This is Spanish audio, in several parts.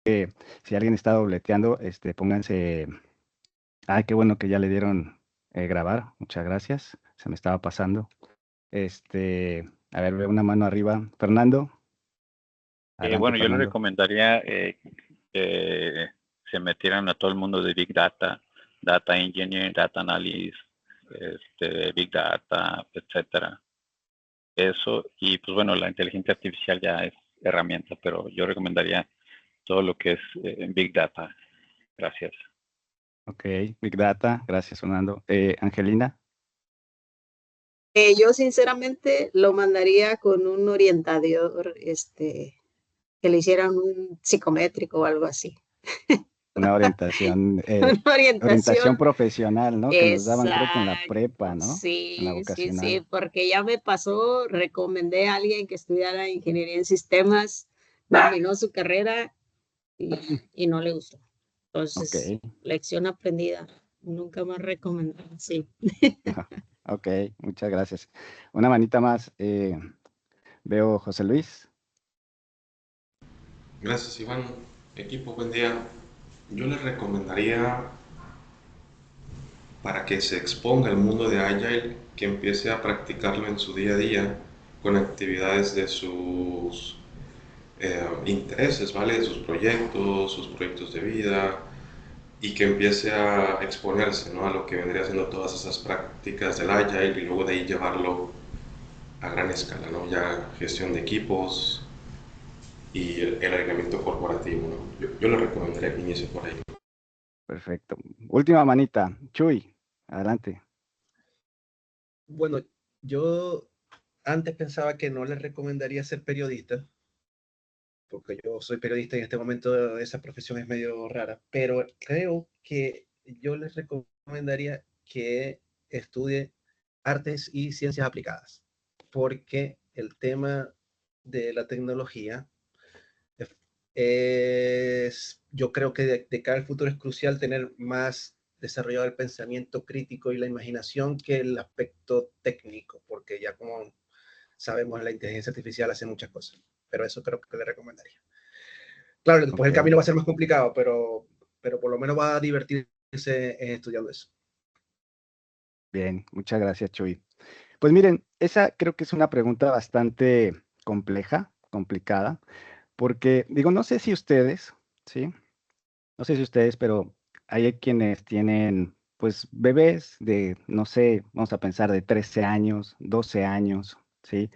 Si alguien está dobleteando, pónganse. Ay, qué bueno que ya le dieron grabar. Muchas gracias. Se me estaba pasando. A ver, veo una mano arriba. Fernando, adelante, Bueno, yo les Fernando. recomendaría que se metieran a todo el mundo de Big Data, Data Engineering, Data Analysis, Big Data, etcétera. Eso, y pues bueno, la inteligencia artificial ya es herramienta, pero yo recomendaría todo lo que es Big Data. Gracias. Ok, Big Data. Gracias, Fernando. Angelina. Yo sinceramente lo mandaría con un orientador, que le hicieran un psicométrico o algo así. Una orientación, Una orientación orientación. profesional, ¿no? Que nos daban, creo que en la prepa, Exacto, ¿no? En la sí, sí, sí, vocacional. porque ya me pasó, recomendé a alguien que estudiara ingeniería en sistemas, terminó su carrera y no le gustó. Ok, Entonces, lección aprendida, nunca más recomendar, sí. ok, muchas gracias. Una manita más. Veo José Luis. Gracias, Iván. Equipo, buen día. Yo les recomendaría, para que se exponga al mundo de Agile, que empiece a practicarlo en su día a día con actividades de sus intereses, ¿vale? De sus proyectos de vida, y que empiece a exponerse, ¿no? A lo que vendría siendo todas esas prácticas del Agile y luego de ahí llevarlo a gran escala, ¿no? Ya gestión de equipos y el alineamiento corporativo, ¿no? Yo le recomendaría que inicie por ahí. Perfecto. Última manita. Chuy, adelante. Bueno, yo antes pensaba que no les recomendaría ser periodista, porque yo soy periodista y en este momento esa profesión es medio rara, pero creo que yo les recomendaría que estudie artes y ciencias aplicadas, porque el tema de la tecnología yo creo que de cara al futuro es crucial tener más desarrollado el pensamiento crítico y la imaginación que el aspecto técnico, porque ya como sabemos, la inteligencia artificial hace muchas cosas, pero eso creo que le recomendaría. Claro, después Ok, el camino va a ser más complicado, pero por lo menos va a divertirse estudiando eso. bien, muchas gracias, Chuy. Pues miren, esa creo que es una pregunta bastante compleja, complicada, porque digo, no sé si ustedes, ¿sí? No sé si ustedes, pero hay quienes tienen, pues, bebés de, no sé, vamos a pensar de 13 años, 12 años, ¿sí?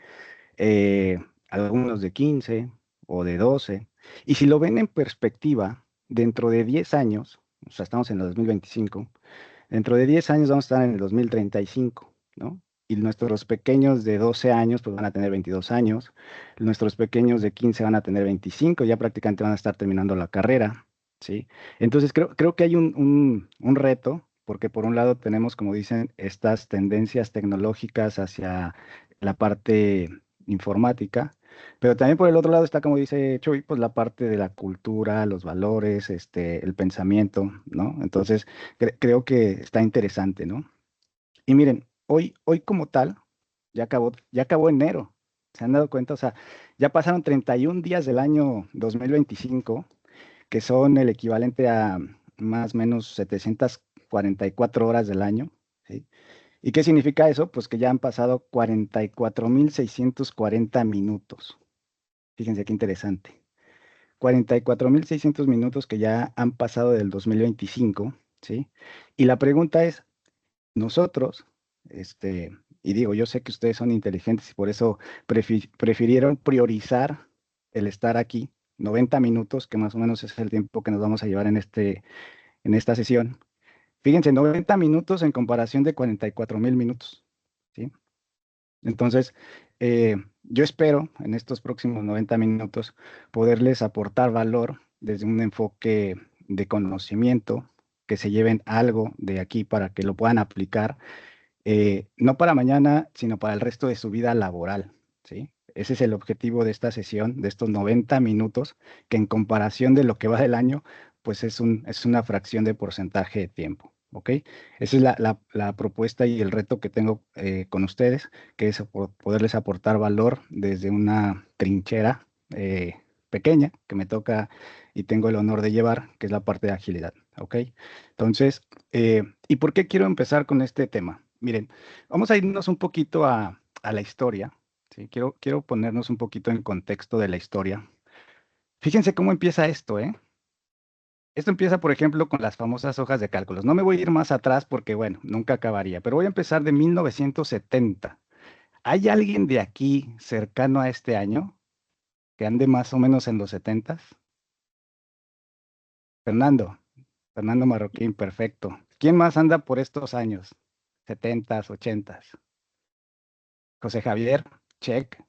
Eh, Algunos de 15 o de 12. Y si lo ven en perspectiva, dentro de 10 años, o sea, estamos en el 2025, dentro de 10 años vamos a estar en el 2035, ¿no? Y nuestros pequeños de 12 años pues van a tener 22 años, nuestros pequeños de 15 van a tener 25, ya prácticamente van a estar terminando la carrera, ¿sí? Entonces creo que hay un reto, porque por un lado tenemos, como dicen, estas tendencias tecnológicas hacia la parte informática, pero también por el otro lado está, como dice Chuy, pues la parte de la cultura, los valores, el pensamiento, ¿no? Entonces, creo que está interesante, ¿no? Y miren, hoy como tal, ya acabó enero. ¿Se han dado cuenta? O sea, ya pasaron 31 días del año 2025, que son el equivalente a más o menos 744 horas del año, ¿sí? ¿Y qué significa eso? Pues que ya han pasado 44.640 minutos. Fíjense qué interesante. 44.600 minutos que ya han pasado del 2025, ¿sí? Y la pregunta es, nosotros, y digo, yo sé que ustedes son inteligentes y por eso prefirieron priorizar el estar aquí, 90 minutos, que más o menos es el tiempo que nos vamos a llevar en esta sesión. Fíjense, 90 minutos en comparación de 44.000 minutos, ¿sí? Entonces, yo espero en estos próximos 90 minutos poderles aportar valor desde un enfoque de conocimiento, que se lleven algo de aquí para que lo puedan aplicar, no para mañana, sino para el resto de su vida laboral, ¿sí? Ese es el objetivo de esta sesión, de estos 90 minutos, que en comparación de lo que va del año, pues es una fracción de porcentaje de tiempo, ¿ok? Esa es la propuesta y el reto que tengo con ustedes, que es poderles aportar valor desde una trinchera pequeña que me toca y tengo el honor de llevar, que es la parte de agilidad, ¿ok? Entonces, ¿y por qué quiero empezar con este tema? Miren, vamos a irnos un poquito a la historia, ¿sí? Quiero ponernos un poquito en contexto de la historia. Fíjense cómo empieza esto, ¿eh? Esto empieza, por ejemplo, con las famosas hojas de cálculos. No me voy a ir más atrás porque, bueno, nunca acabaría, pero voy a empezar de 1970. ¿Hay alguien de aquí cercano a este año que ande más o menos en los 70s? Fernando, Fernando Marroquín, perfecto. ¿Quién más anda por estos años? 70s, 80s. José Javier, check.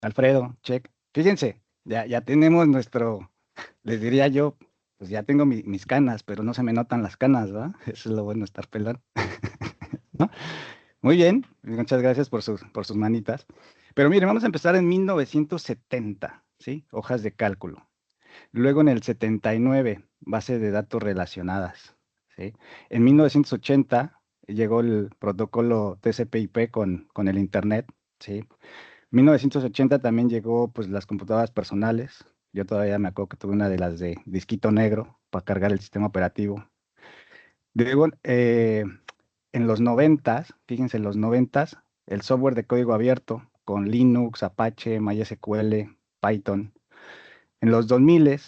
Alfredo, check. Fíjense, ya tenemos nuestro, les diría yo, pues ya tengo mis canas, pero no se me notan las canas, ¿verdad? Eso es lo bueno de estar pelón. ¿No? Muy bien, muchas gracias por sus manitas. Pero miren, vamos a empezar en 1970, ¿sí? Hojas de cálculo. Luego en el 79, base de datos relacionadas, ¿sí? En 1980 llegó el protocolo TCP/IP con el Internet, ¿sí? 1980 también llegó pues las computadoras personales. Yo todavía me acuerdo que tuve una de las de disquito negro para cargar el sistema operativo. Luego, en los 90, fíjense, en los 90, el software de código abierto con Linux, Apache, MySQL, Python. En los 2000,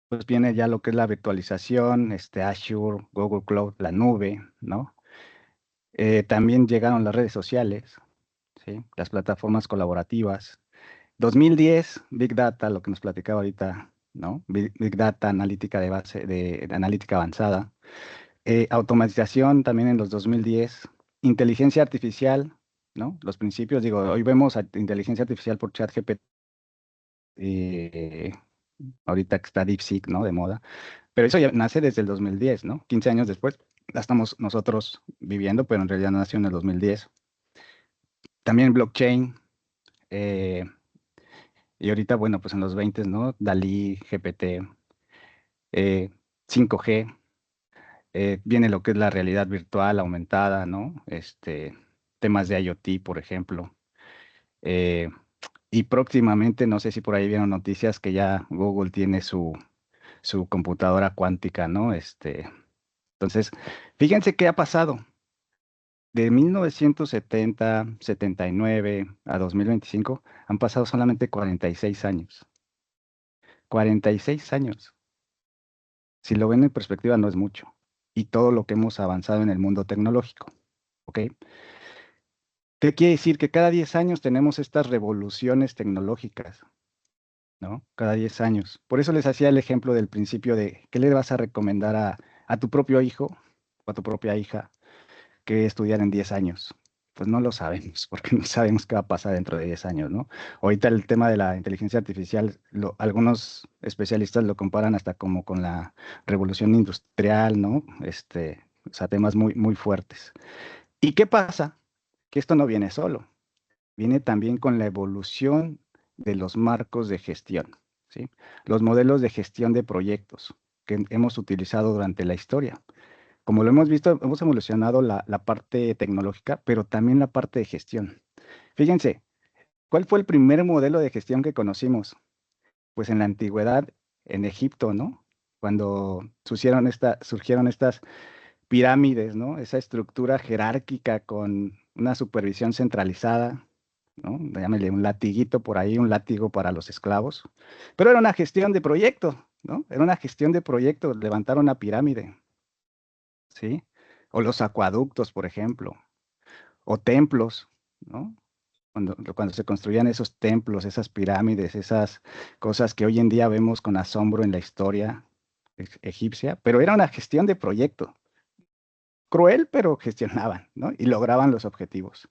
pues viene ya lo que es la virtualización, Azure, Google Cloud, la nube, ¿no? También llegaron las redes sociales, ¿sí? Las plataformas colaborativas. 2010, Big Data, lo que nos platicaba ahorita, ¿no? Big Data, analítica de base, de analítica avanzada. Automatización también en los 2010. Inteligencia artificial, ¿no? Los principios, digo, hoy vemos inteligencia artificial por ChatGPT, ahorita que está DeepSeek, ¿no? De moda. Pero eso ya nace desde el 2010, ¿no? 15 años después la estamos nosotros viviendo, pero en realidad nació en el 2010. También blockchain, eh, y ahorita, bueno, pues en los 20, ¿no? Dalí, GPT, 5G, viene lo que es la realidad virtual aumentada, ¿no? Temas de IoT, por ejemplo. eh, y próximamente, no sé si por ahí vieron noticias que ya Google tiene su computadora cuántica, ¿no? Entonces, fíjense qué ha pasado. De 1970, 79 a 2025 han pasado solamente 46 años. 46 años. Si lo ven en perspectiva, no es mucho. Y todo lo que hemos avanzado en el mundo tecnológico. ¿Ok? ¿Qué quiere decir? Que cada 10 años tenemos estas revoluciones tecnológicas, ¿no? Cada 10 años. Por eso les hacía el ejemplo del principio de qué le vas a recomendar a tu propio hijo o a tu propia hija que estudiar en 10 años. Pues no lo sabemos, porque no sabemos qué va a pasar dentro de 10 años, ¿no? Ahorita el tema de la inteligencia artificial, algunos especialistas lo comparan hasta como con la revolución industrial, ¿no? O sea, temas muy, muy fuertes. ¿Y qué pasa? Que esto no viene solo, viene también con la evolución de los marcos de gestión, ¿sí? Los modelos de gestión de proyectos que hemos utilizado durante la historia. Como lo hemos visto, hemos evolucionado la parte tecnológica, pero también la parte de gestión. Fíjense, ¿cuál fue el primer modelo de gestión que conocimos? Pues en la antigüedad, en Egipto, ¿no? Cuando surgieron estas pirámides, ¿no? Esa estructura jerárquica con una supervisión centralizada, ¿no? Llámele un latiguito por ahí, un látigo para los esclavos. Pero era una gestión de proyecto, ¿no? Era una gestión de proyecto, levantar una pirámide, ¿sí? O los acueductos, por ejemplo, o templos, ¿no? Cuando se construían esos templos, esas pirámides, esas cosas que hoy en día vemos con asombro en la historia egipcia, pero era una gestión de proyecto. Cruel, pero gestionaban, ¿no? Y lograban los objetivos.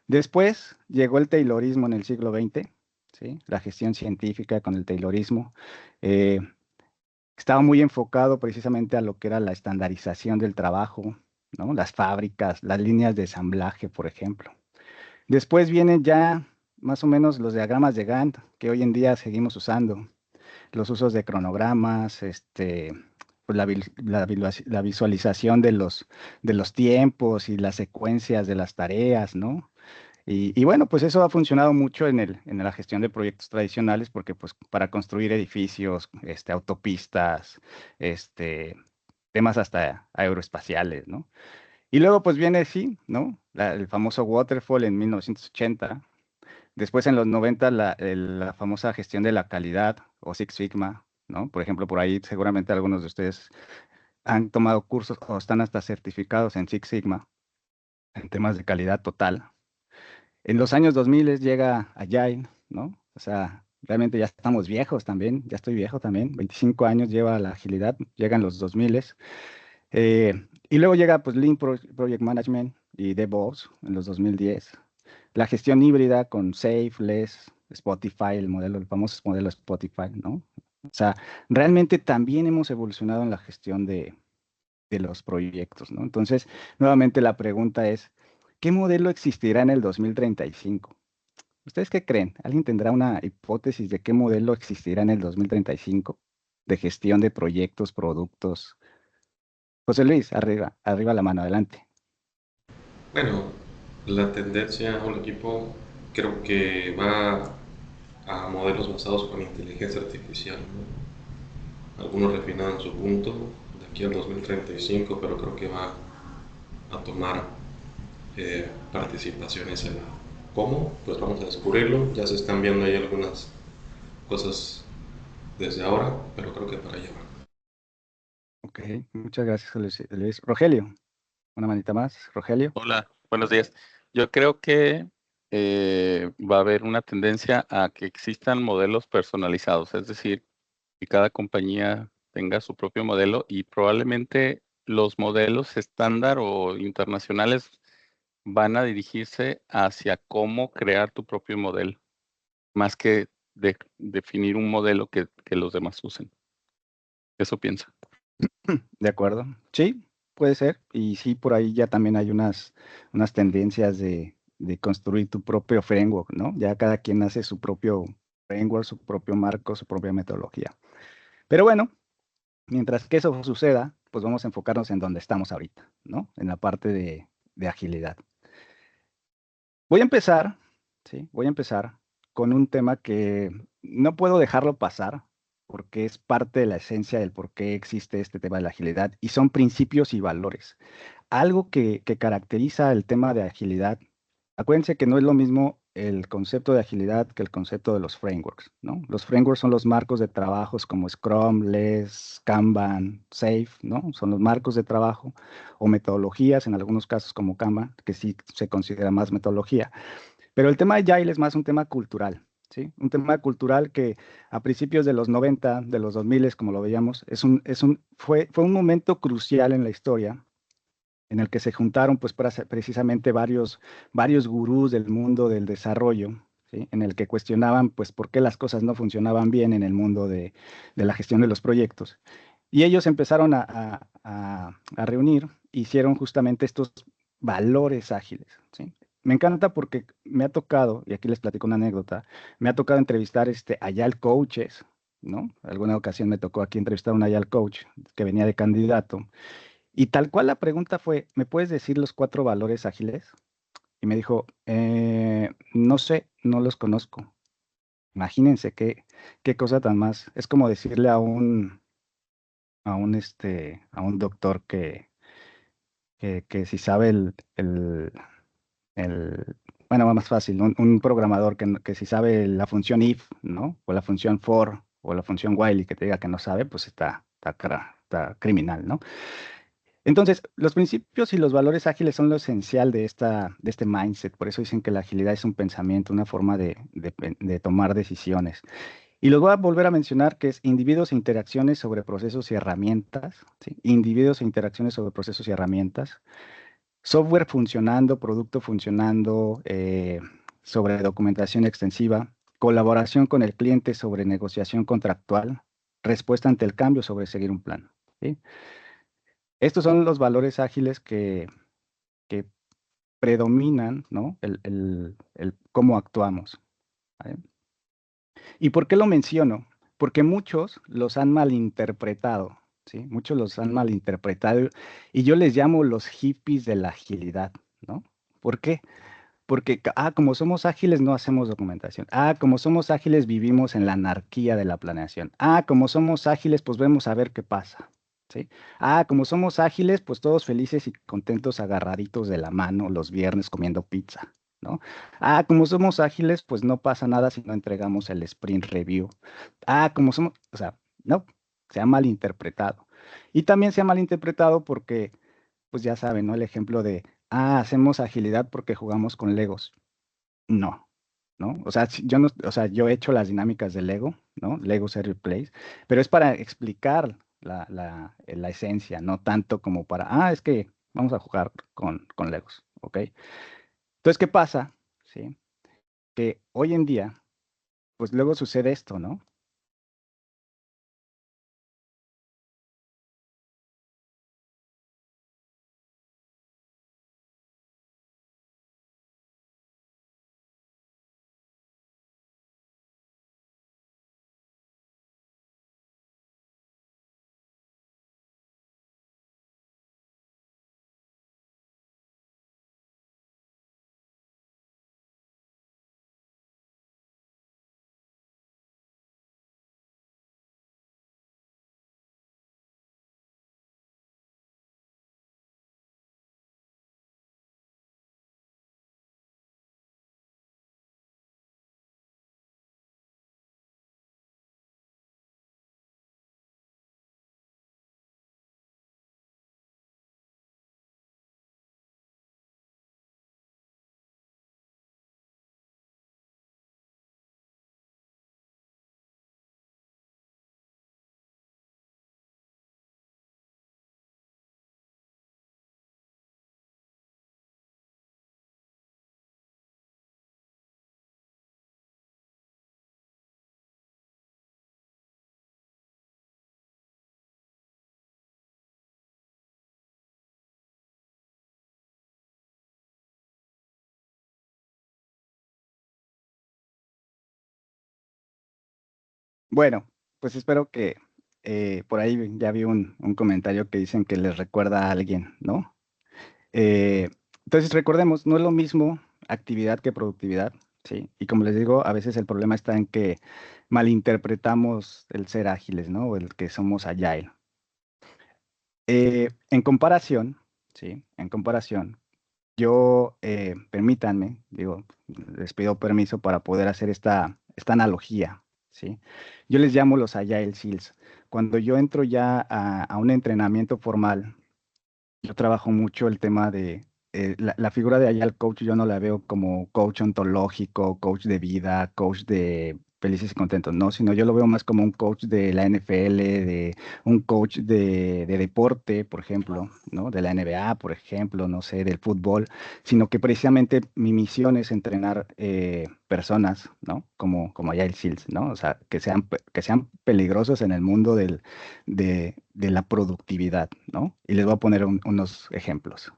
Después llegó el Taylorismo en el siglo XX, ¿sí? La gestión científica con el Taylorismo. eh, Estaba muy enfocado precisamente a lo que era la estandarización del trabajo, ¿no? Las fábricas, las líneas de ensamblaje, por ejemplo. Después vienen ya más o menos los diagramas de Gantt, que hoy en día seguimos usando, los usos de cronogramas, pues la visualización de los tiempos y las secuencias de las tareas, ¿no? Y bueno, pues eso ha funcionado mucho en la gestión de proyectos tradicionales, porque pues para construir edificios, autopistas, este, temas hasta aeroespaciales, ¿no? Y luego pues viene, sí, ¿no? El famoso Waterfall en 1980. Después en los 90 la famosa gestión de la calidad o Six Sigma, ¿no? Por ejemplo, por ahí seguramente algunos de ustedes han tomado cursos o están hasta certificados en Six Sigma en temas de calidad total. En los años 2000 llega Agile, ¿no? O sea, realmente ya estamos viejos también, ya estoy viejo también, 25 años lleva la agilidad, llegan los 2000. Y luego llega pues Lean Project Management y DevOps en los 2010. La gestión híbrida con Safe, Less, Spotify, el famoso modelo Spotify, ¿no? O sea, realmente también hemos evolucionado en la gestión de los proyectos, ¿no? Entonces, nuevamente la pregunta es, ¿qué modelo existirá en el 2035? ¿Ustedes qué creen? ¿Alguien tendrá una hipótesis de qué modelo existirá en el 2035 de gestión de proyectos, productos? José Luis, arriba la mano, adelante. Bueno, la tendencia o el equipo creo que va a modelos basados con inteligencia artificial, ¿no? Algunos refinan su punto de aquí al 2035, pero creo que va a tomar participaciones en la... ¿Cómo? Pues vamos a descubrirlo. Ya se están viendo ahí algunas cosas desde ahora, pero creo que para allá va. Ok, muchas gracias, Luis. Rogelio, una manita más. Rogelio. Hola, buenos días. Yo creo que va a haber una tendencia a que existan modelos personalizados, es decir, que cada compañía tenga su propio modelo y probablemente los modelos estándar o internacionales van a dirigirse hacia cómo crear tu propio modelo, más que definir un modelo que los demás usen. Eso pienso. De acuerdo. Sí, puede ser. Y sí, por ahí ya también hay unas tendencias de construir tu propio framework, ¿no? Ya cada quien hace su propio framework, su propio marco, su propia metodología. Pero bueno, mientras que eso suceda, pues vamos a enfocarnos en donde estamos ahorita, ¿no? En la parte de agilidad. Voy a empezar, ¿sí? Voy a empezar con un tema que no puedo dejarlo pasar porque es parte de la esencia del por qué existe este tema de la agilidad y son principios y valores. Algo que caracteriza el tema de agilidad, acuérdense que no es lo mismo el concepto de agilidad que el concepto de los frameworks, ¿no? Los frameworks son los marcos de trabajos como Scrum, Less, Kanban, Safe, ¿no? Son los marcos de trabajo o metodologías, en algunos casos como Kanban, que sí se considera más metodología. Pero el tema de Agile es más un tema cultural, ¿sí? Un tema cultural que a principios de los 90, de los 2000, como lo veíamos, fue un momento crucial en la historia en el que se juntaron pues precisamente varios gurús del mundo del desarrollo, ¿sí? En el que cuestionaban pues por qué las cosas no funcionaban bien en el mundo de la gestión de los proyectos. Y ellos empezaron a reunir, hicieron justamente estos valores ágiles, ¿sí? Me encanta porque me ha tocado, y aquí les platico una anécdota, me ha tocado entrevistar Agile coaches, ¿no? Alguna ocasión me tocó aquí entrevistar a un Agile coach que venía de candidato, y tal cual la pregunta fue, ¿me puedes decir los 4 valores ágiles? Y me dijo, no sé, no los conozco. Imagínense qué cosa tan más. Es como decirle a un doctor que si sabe bueno, más fácil, un programador que si sabe la función if, ¿no? O la función for, o la función while y que te diga que no sabe, pues está criminal, ¿no? Entonces, los principios y los valores ágiles son lo esencial de este mindset. Por eso dicen que la agilidad es un pensamiento, una forma de tomar decisiones. Y los voy a volver a mencionar que es individuos e interacciones sobre procesos y herramientas, ¿sí? Individuos e interacciones sobre procesos y herramientas. Software funcionando, producto funcionando, sobre documentación extensiva. Colaboración con el cliente sobre negociación contractual. Respuesta ante el cambio sobre seguir un plan, ¿sí? Estos son los valores ágiles que predominan, ¿no? El cómo actuamos, ¿vale? ¿Y por qué lo menciono? Porque muchos los han malinterpretado, ¿sí? Muchos los han malinterpretado y yo les llamo los hippies de la agilidad, ¿no? ¿Por qué? Porque, como somos ágiles, no hacemos documentación. Como somos ágiles, vivimos en la anarquía de la planeación. Como somos ágiles, pues vemos a ver qué pasa. ¿Sí? Como somos ágiles, pues todos felices y contentos agarraditos de la mano los viernes comiendo pizza, ¿no? Como somos ágiles, pues no pasa nada si no entregamos el sprint review. Como somos, o sea, no, se ha malinterpretado. Y también se ha malinterpretado porque, pues ya saben, ¿no? El ejemplo de, hacemos agilidad porque jugamos con Legos. No, ¿no? O sea, yo no, o sea, yo he hecho las dinámicas de Lego, ¿no? Lego Serial Plays, pero es para explicar la esencia, no tanto como para, es que vamos a jugar con Legos, ¿ok? Entonces, ¿qué pasa? ¿Sí? Que hoy en día, pues luego sucede esto, ¿no? Bueno, pues espero que por ahí ya vi un comentario que dicen que les recuerda a alguien, ¿no? Eh, entonces, recordemos, no es lo mismo actividad que productividad, ¿sí? Y como les digo, a veces el problema está en que malinterpretamos el ser ágiles, ¿no? O el que somos agile. En comparación, ¿sí? En comparación, yo, permítanme, digo, les pido permiso para poder hacer esta analogía, ¿sí? Yo les llamo los Agile SEALs. Cuando yo entro ya a un entrenamiento formal, yo trabajo mucho el tema de la figura de Agile Coach, yo no la veo como coach ontológico, coach de vida, coach de felices y contentos, no, sino yo lo veo más como un coach de la NFL, de un coach de deporte, por ejemplo, ¿no? De la NBA, por ejemplo, no sé, del fútbol, sino que precisamente mi misión es entrenar personas, ¿no? Como Agile SEALs, ¿no? O sea, que sean peligrosos en el mundo de la productividad, ¿no? Y les voy a poner unos ejemplos.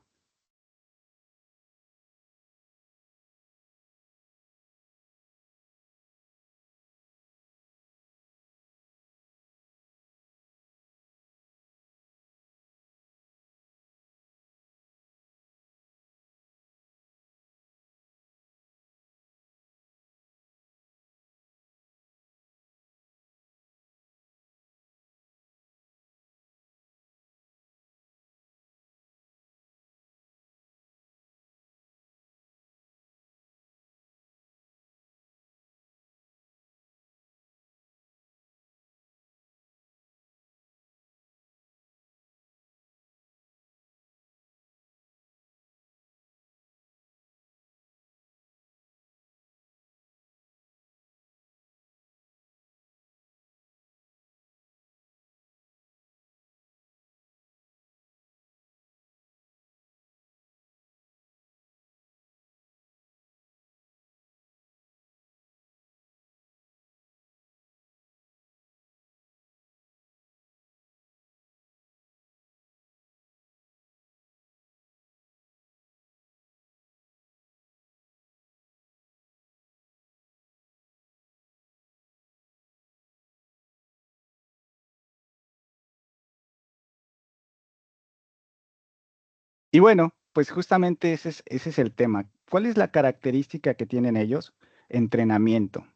Y bueno, pues justamente ese es el tema. ¿Cuál es la característica que tienen ellos? Entrenamiento,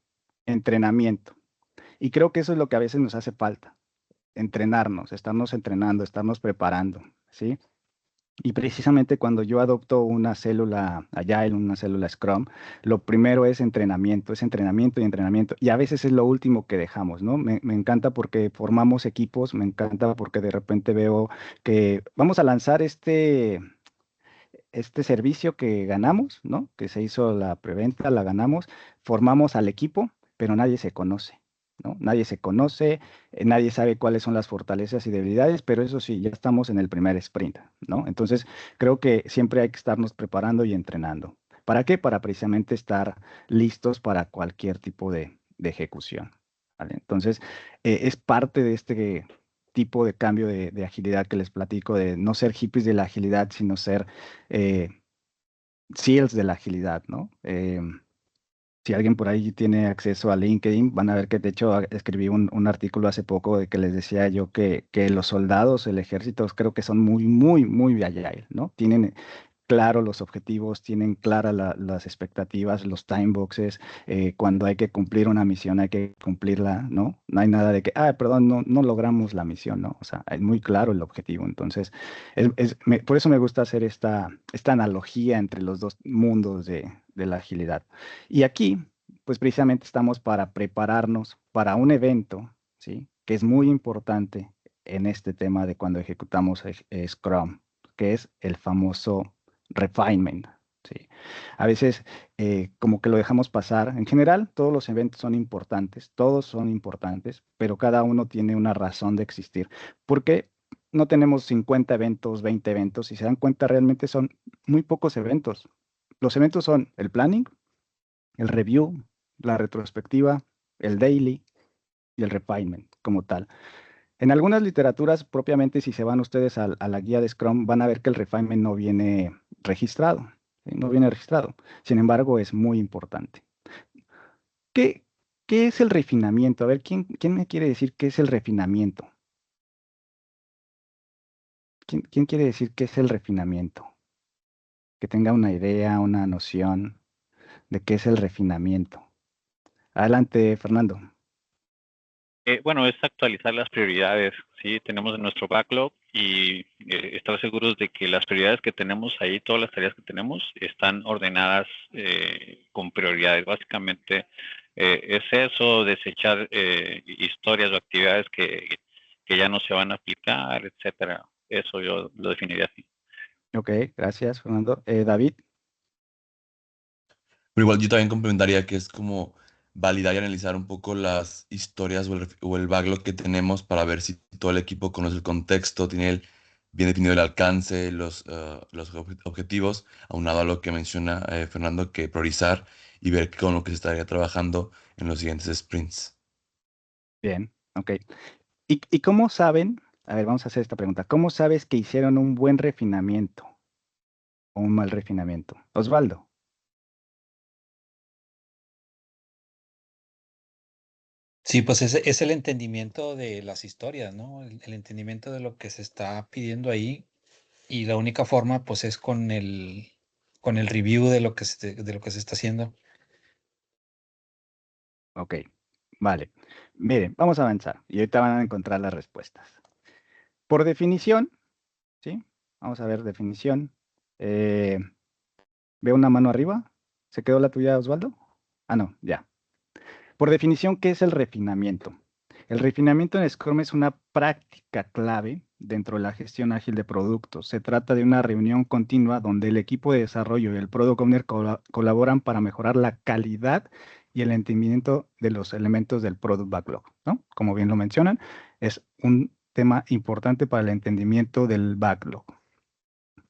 entrenamiento. Y creo que eso es lo que a veces nos hace falta, entrenarnos, estarnos entrenando, estarnos preparando, ¿sí? Y precisamente cuando yo adopto una célula Agile, una célula Scrum, lo primero es entrenamiento y entrenamiento. Y a veces es lo último que dejamos, ¿no? Me encanta porque formamos equipos, me encanta porque de repente veo que vamos a lanzar este servicio que ganamos, ¿no? Que se hizo la preventa, la ganamos, formamos al equipo, pero nadie se conoce, ¿no? Nadie se conoce, nadie sabe cuáles son las fortalezas y debilidades, pero eso sí, ya estamos en el primer sprint, ¿no? Entonces, creo que siempre hay que estarnos preparando y entrenando. ¿Para qué? Para precisamente estar listos para cualquier tipo de ejecución, ¿vale? Entonces, es parte de este tipo de cambio de agilidad que les platico, de no ser hippies de la agilidad, sino ser eh, SEALs de la agilidad, ¿no? Si alguien por ahí tiene acceso a LinkedIn, van a ver que de hecho escribí un artículo hace poco de que les decía yo que los soldados, el ejército, creo que son muy, muy, muy agile, ¿no? Tienen claro los objetivos, tienen claras las expectativas, los time boxes, cuando hay que cumplir una misión hay que cumplirla, ¿no? No hay nada de que, perdón, no logramos la misión, ¿no? O sea, es muy claro el objetivo. Entonces, por eso me gusta hacer esta analogía entre los dos mundos de la agilidad. Y aquí, pues precisamente estamos para prepararnos para un evento, ¿sí? Que es muy importante en este tema de cuando ejecutamos Scrum, que es el famoso refinement, ¿sí? A veces como que lo dejamos pasar. En general, todos los eventos son importantes, todos son importantes, pero cada uno tiene una razón de existir. ¿Por qué no tenemos 50 eventos, 20 eventos? Si se dan cuenta, realmente son muy pocos eventos. Los eventos son el planning, el review, la retrospectiva, el daily y el refinement como tal. En algunas literaturas, propiamente, si se van ustedes a la guía de Scrum, van a ver que el refinement no viene registrado, ¿sí? No viene registrado. Sin embargo, es muy importante. ¿Qué, qué es el refinamiento? A ver, ¿quién me quiere decir qué es el refinamiento? ¿Quién quiere decir qué es el refinamiento? Que tenga una idea, una noción de qué es el refinamiento. Adelante, Fernando. Bueno, es actualizar las prioridades, ¿sí? Tenemos en nuestro backlog y estar seguros de que las prioridades que tenemos ahí, todas las tareas que tenemos, están ordenadas con prioridades. Básicamente es eso, desechar historias o actividades que ya no se van a aplicar, etcétera. Eso yo lo definiría así. Ok, gracias, Fernando. David. Pero igual yo también complementaría que es como validar y analizar un poco las historias o el backlog que tenemos para ver si todo el equipo conoce el contexto, tiene bien definido el alcance, los objetivos, aunado a lo que menciona Fernando, que priorizar y ver con lo que se estaría trabajando en los siguientes sprints. Bien, ok. ¿Y cómo saben? A ver, vamos a hacer esta pregunta. ¿Cómo sabes que hicieron un buen refinamiento o un mal refinamiento? Osvaldo. Sí, pues es el entendimiento de las historias, ¿no? El entendimiento de lo que se está pidiendo ahí. Y la única forma, pues, es con el review de lo que de lo que se está haciendo. Ok, vale. Miren, vamos a avanzar y ahorita van a encontrar las respuestas. Por definición, ¿sí? Vamos a ver definición. ¿Veo una mano arriba? ¿Se quedó la tuya, Osvaldo? Ah, no, ya. Por definición, ¿qué es el refinamiento? El refinamiento en Scrum es una práctica clave dentro de la gestión ágil de productos. Se trata de una reunión continua donde el equipo de desarrollo y el Product Owner colaboran para mejorar la calidad y el entendimiento de los elementos del Product Backlog, ¿no? Como bien lo mencionan, es un tema importante para el entendimiento del backlog.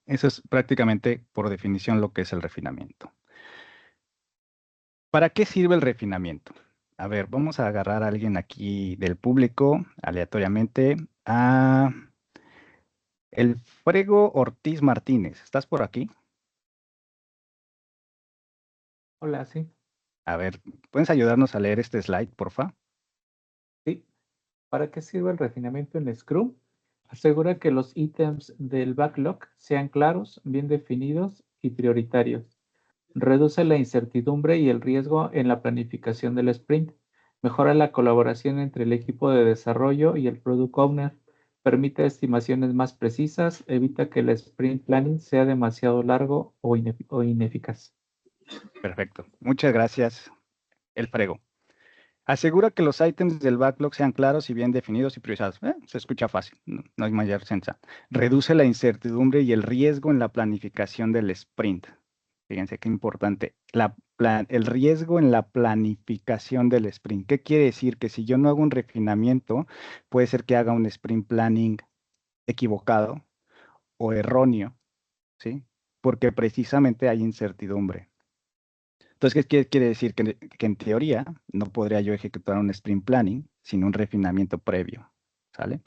Eso es prácticamente, por definición, lo que es el refinamiento. ¿Para qué sirve el refinamiento? A ver, vamos a agarrar a alguien aquí del público, aleatoriamente, a el Frego Ortiz Martínez. ¿Estás por aquí? Hola, sí. A ver, ¿puedes ayudarnos a leer este slide, porfa? Sí. ¿Para qué sirve el refinamiento en Scrum? Asegura que los ítems del backlog sean claros, bien definidos y prioritarios. Reduce la incertidumbre y el riesgo en la planificación del sprint. Mejora la colaboración entre el equipo de desarrollo y el product owner. Permite estimaciones más precisas. Evita que el sprint planning sea demasiado largo o ineficaz. Perfecto. Muchas gracias, el frego. Asegura que los ítems del backlog sean claros y bien definidos y priorizados. Se escucha fácil, no hay mayor sensa. Reduce la incertidumbre y el riesgo en la planificación del sprint. Fíjense qué importante. El riesgo en la planificación del sprint. ¿Qué quiere decir? Que si yo no hago un refinamiento, puede ser que haga un sprint planning equivocado o erróneo, ¿sí? Porque precisamente hay incertidumbre. Entonces, ¿qué quiere decir? Que en teoría no podría yo ejecutar un sprint planning sin un refinamiento previo, ¿sale?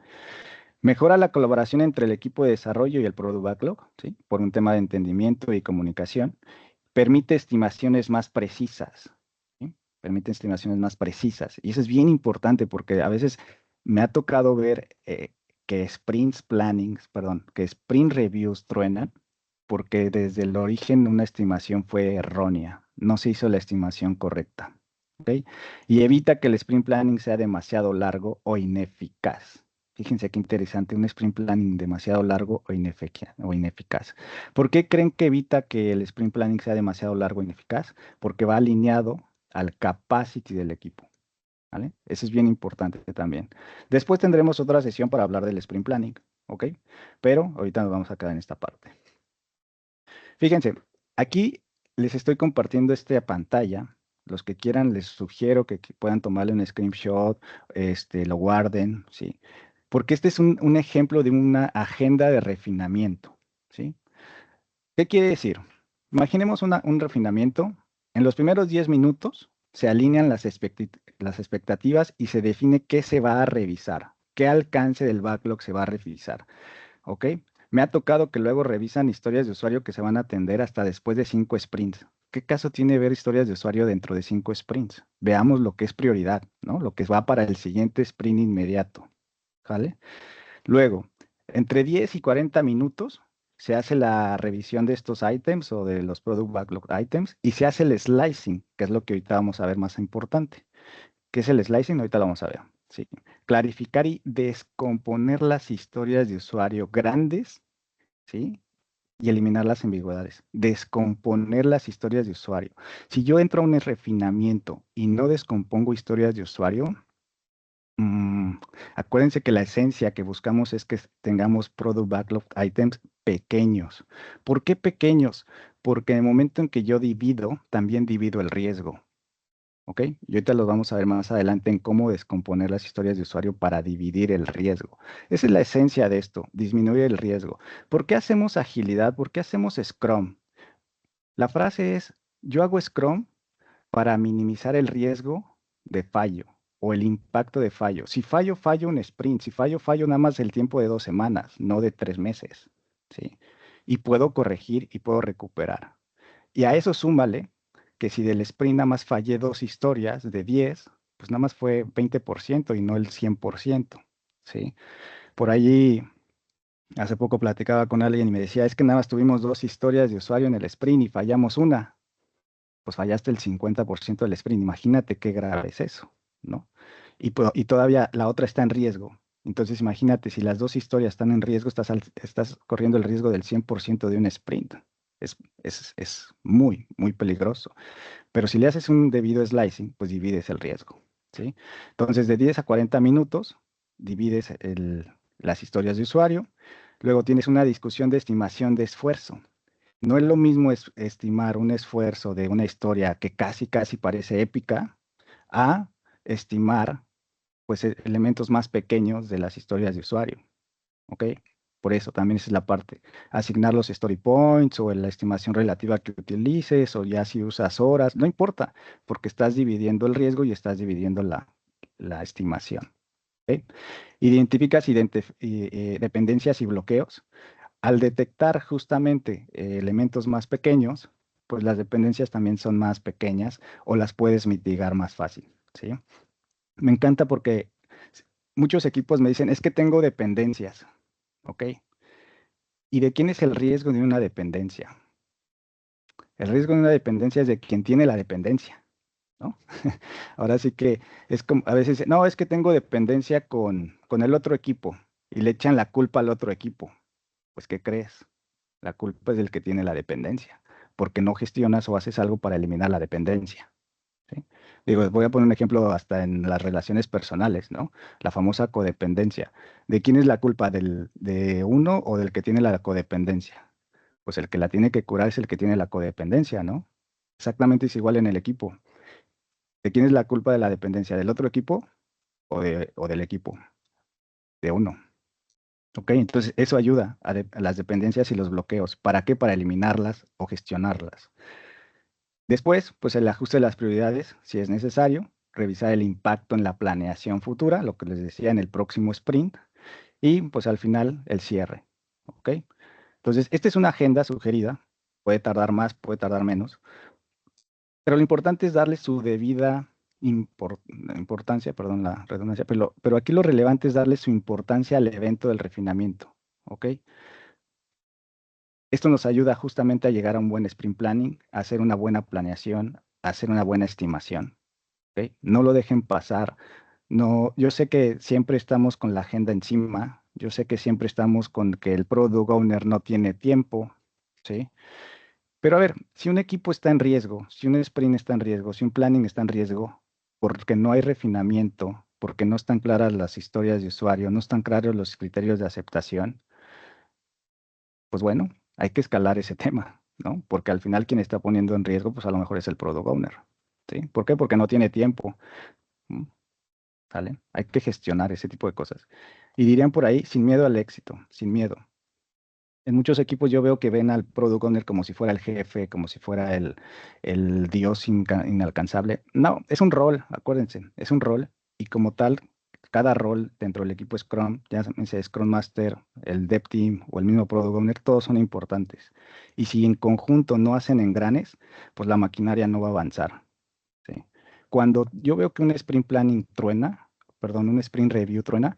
Mejora la colaboración entre el equipo de desarrollo y el product backlog, ¿sí? Por un tema de entendimiento y comunicación. Permite estimaciones más precisas, ¿sí? Permite estimaciones más precisas. Y eso es bien importante porque a veces me ha tocado ver que que sprint reviews truenan porque desde el origen una estimación fue errónea, no se hizo la estimación correcta, ¿ok? Y evita que el sprint planning sea demasiado largo o ineficaz. Fíjense qué interesante, un sprint planning demasiado largo o ineficaz. ¿Por qué creen que evita que el sprint planning sea demasiado largo o ineficaz? Porque va alineado al capacity del equipo, ¿vale? Eso es bien importante también. Después tendremos otra sesión para hablar del sprint planning, ¿ok? Pero ahorita nos vamos a quedar en esta parte. Fíjense, aquí les estoy compartiendo esta pantalla. Los que quieran, les sugiero que puedan tomarle un screenshot, lo guarden, ¿sí? Porque este es un ejemplo de una agenda de refinamiento, ¿sí? ¿Qué quiere decir? Imaginemos un refinamiento. En los primeros 10 minutos se alinean las expectativas y se define qué se va a revisar, qué alcance del backlog se va a revisar, ¿ok? Me ha tocado que luego revisan historias de usuario que se van a atender hasta después de 5 sprints. ¿Qué caso tiene ver historias de usuario dentro de 5 sprints? Veamos lo que es prioridad, ¿no? Lo que va para el siguiente sprint inmediato, ¿vale? Luego, entre 10 y 40 minutos se hace la revisión de estos items o de los product backlog items y se hace el slicing, que es lo que ahorita vamos a ver más importante. ¿Qué es el slicing? Ahorita lo vamos a ver. Sí. Clarificar y descomponer las historias de usuario grandes, ¿sí? Y eliminar las ambigüedades. Descomponer las historias de usuario. Si yo entro a un refinamiento y no descompongo historias de usuario, acuérdense que la esencia que buscamos es que tengamos product backlog items pequeños. ¿Por qué pequeños? Porque en el momento en que yo divido, también divido el riesgo. ¿Ok? Y ahorita lo vamos a ver más adelante en cómo descomponer las historias de usuario para dividir el riesgo. Esa es la esencia de esto, disminuir el riesgo. ¿Por qué hacemos agilidad? ¿Por qué hacemos Scrum? La frase es, yo hago Scrum para minimizar el riesgo de fallo o el impacto de fallo. Si fallo, fallo un sprint. Si fallo, fallo nada más el tiempo de 2 semanas, no de 3 meses. ¿Sí? Y puedo corregir y puedo recuperar. Y a eso súmale que si del sprint nada más fallé 2 historias de 10, pues nada más fue 20% y no el 100%, ¿sí? Por allí, hace poco platicaba con alguien y me decía, es que nada más tuvimos 2 historias de usuario en el sprint y fallamos una. Pues fallaste el 50% del sprint. Imagínate qué grave es eso, ¿no? Y todavía la otra está en riesgo. Entonces imagínate, si las 2 historias están en riesgo, estás corriendo el riesgo del 100% de un sprint. Es muy, muy peligroso. Pero si le haces un debido slicing, pues divides el riesgo, ¿sí? Entonces, de 10 a 40 minutos, divides las historias de usuario. Luego tienes una discusión de estimación de esfuerzo. No es lo mismo estimar un esfuerzo de una historia que casi parece épica a estimar, pues, elementos más pequeños de las historias de usuario, ¿ok? Por eso también esa es la parte. Asignar los story points o la estimación relativa que utilices o ya si usas horas, no importa, porque estás dividiendo el riesgo y estás dividiendo la estimación. ¿Ok? Identificas dependencias y bloqueos. Al detectar justamente elementos más pequeños, pues las dependencias también son más pequeñas o las puedes mitigar más fácil, ¿sí? Me encanta porque muchos equipos me dicen, es que tengo dependencias. ¿ok? ¿Y de quién es el riesgo de una dependencia? El riesgo de una dependencia es de quien tiene la dependencia, ¿no? Ahora sí que es como, a veces, no, es que tengo dependencia con el otro equipo y le echan la culpa al otro equipo. Pues, ¿qué crees? La culpa es del que tiene la dependencia, porque no gestionas o haces algo para eliminar la dependencia, ¿sí? Digo, voy a poner un ejemplo hasta en las relaciones personales, ¿no? La famosa codependencia. ¿De quién es la culpa? ¿De uno o del que tiene la codependencia? Pues el que la tiene que curar es el que tiene la codependencia, ¿no? Exactamente es igual en el equipo. ¿De quién es la culpa de la dependencia? ¿Del otro equipo o del equipo? De uno. ¿Ok? Entonces eso ayuda a las dependencias y los bloqueos. ¿Para qué? Para eliminarlas o gestionarlas. Después, pues el ajuste de las prioridades, si es necesario, revisar el impacto en la planeación futura, lo que les decía en el próximo sprint, y pues al final el cierre. ¿Ok? Entonces, esta es una agenda sugerida, puede tardar más, puede tardar menos, pero lo importante es darle su debida importancia, perdón la redundancia, pero aquí lo relevante es darle su importancia al evento del refinamiento. ¿Ok? Esto nos ayuda justamente a llegar a un buen sprint planning, a hacer una buena planeación, a hacer una buena estimación. ¿Ok? No lo dejen pasar. No, yo sé que siempre estamos con la agenda encima. Yo sé que siempre estamos con que el product owner no tiene tiempo, ¿sí? Pero a ver, si un equipo está en riesgo, si un sprint está en riesgo, si un planning está en riesgo, porque no hay refinamiento, porque no están claras las historias de usuario, no están claros los criterios de aceptación, pues bueno, hay que escalar ese tema, ¿no? Porque al final quien está poniendo en riesgo, pues a lo mejor es el product owner, ¿sí? ¿Por qué? Porque no tiene tiempo, ¿sale? Hay que gestionar ese tipo de cosas. Y dirían por ahí, sin miedo al éxito, sin miedo. En muchos equipos yo veo que ven al product owner como si fuera el jefe, como si fuera el dios inalcanzable. No, es un rol, acuérdense, es un rol. Y como tal, cada rol dentro del equipo Scrum, ya sea Scrum Master, el Dev Team o el mismo product owner, todos son importantes. Y si en conjunto no hacen engranes, pues la maquinaria no va a avanzar, ¿sí? Cuando yo veo que un sprint planning truena, perdón, un sprint review truena,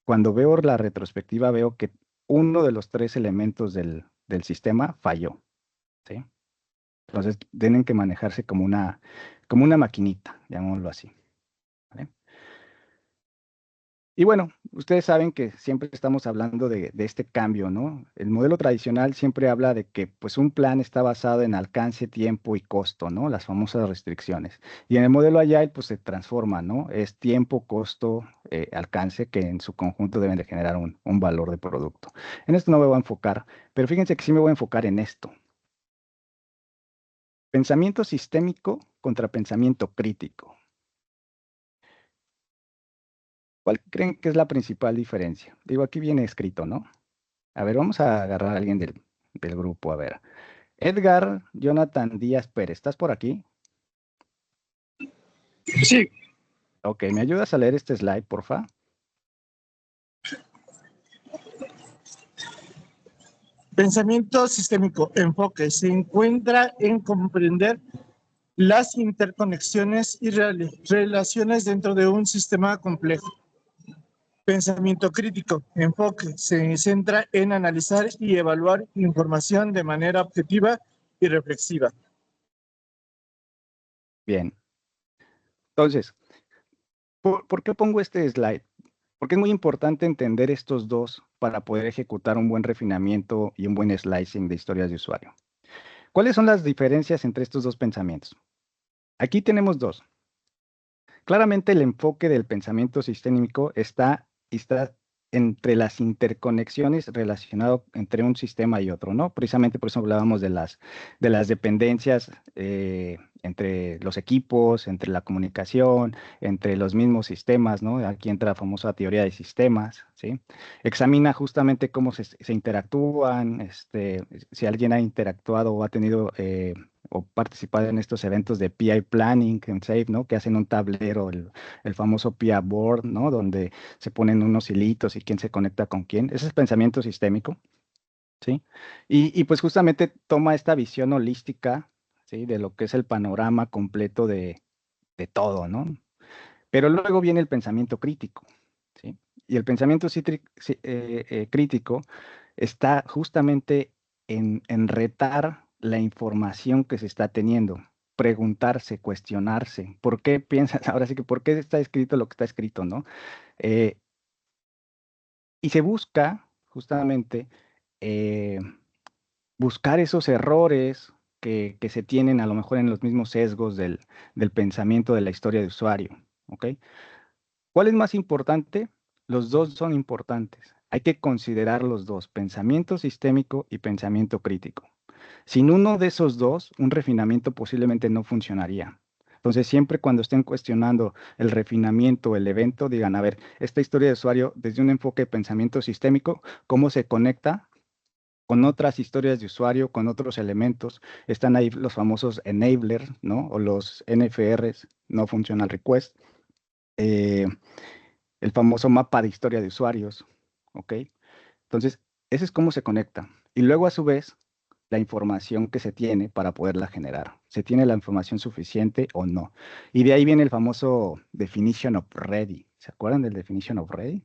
cuando veo la retrospectiva, veo que uno de los tres elementos del sistema falló, ¿sí? Entonces, tienen que manejarse como una maquinita, llamémoslo así, ¿vale? Y bueno, ustedes saben que siempre estamos hablando de este cambio, ¿no? El modelo tradicional siempre habla de que pues un plan está basado en alcance, tiempo y costo, ¿no? Las famosas restricciones. Y en el modelo Agile pues se transforma, ¿no? Es tiempo, costo, alcance que en su conjunto deben de generar un valor de producto. En esto no me voy a enfocar, pero fíjense que sí me voy a enfocar en esto. Pensamiento sistémico contra pensamiento crítico. ¿Cuál creen que es la principal diferencia? Digo, aquí viene escrito, ¿no? A ver, vamos a agarrar a alguien del grupo. A ver. Edgar Jonathan Díaz Pérez, ¿estás por aquí? Sí. Ok, ¿me ayudas a leer este slide, porfa? Pensamiento sistémico, enfoque, se encuentra en comprender las interconexiones y relaciones dentro de un sistema complejo. Pensamiento crítico, enfoque, se centra en analizar y evaluar información de manera objetiva y reflexiva. Bien. Entonces, ¿por qué pongo este slide? Porque es muy importante entender estos dos para poder ejecutar un buen refinamiento y un buen slicing de historias de usuario. ¿Cuáles son las diferencias entre estos dos pensamientos? Aquí tenemos dos. Claramente el enfoque del pensamiento sistémico está entre las interconexiones relacionadas entre un sistema y otro, ¿no? Precisamente por eso hablábamos de las dependencias entre los equipos, entre la comunicación, entre los mismos sistemas, ¿no? Aquí entra la famosa teoría de sistemas, ¿sí? Examina justamente cómo se interactúan, si alguien ha interactuado o ha tenido o participado en estos eventos de PI Planning en SAFe, ¿no? Que hacen un tablero, el famoso PI Board, ¿no? Donde se ponen unos hilitos y quién se conecta con quién. Ese es pensamiento sistémico, ¿sí? Y pues justamente toma esta visión holística, ¿sí? De lo que es el panorama completo de todo, ¿no? Pero luego viene el pensamiento crítico, ¿sí? Y el pensamiento crítico está justamente en retar la información que se está teniendo, preguntarse, cuestionarse, ¿por qué piensas? Ahora sí que, ¿por qué está escrito lo que está escrito, no? Y se busca justamente buscar esos errores que se tienen a lo mejor en los mismos sesgos del pensamiento de la historia de usuario, ¿ok? ¿Cuál es más importante? Los dos son importantes. Hay que considerar los dos, pensamiento sistémico y pensamiento crítico. Sin uno de esos dos, un refinamiento posiblemente no funcionaría. Entonces, siempre cuando estén cuestionando el refinamiento, el evento, digan, a ver, esta historia de usuario desde un enfoque de pensamiento sistémico, ¿cómo se conecta con otras historias de usuario, con otros elementos? Están ahí los famosos enablers, ¿no? O los NFRs, no functional request. El famoso mapa de historia de usuarios, ¿ok? Entonces, ese es cómo se conecta. Y luego, a su vez, la información que se tiene para poderla generar. ¿Se tiene la información suficiente o no? Y de ahí viene el famoso definition of ready. ¿Se acuerdan del definition of ready?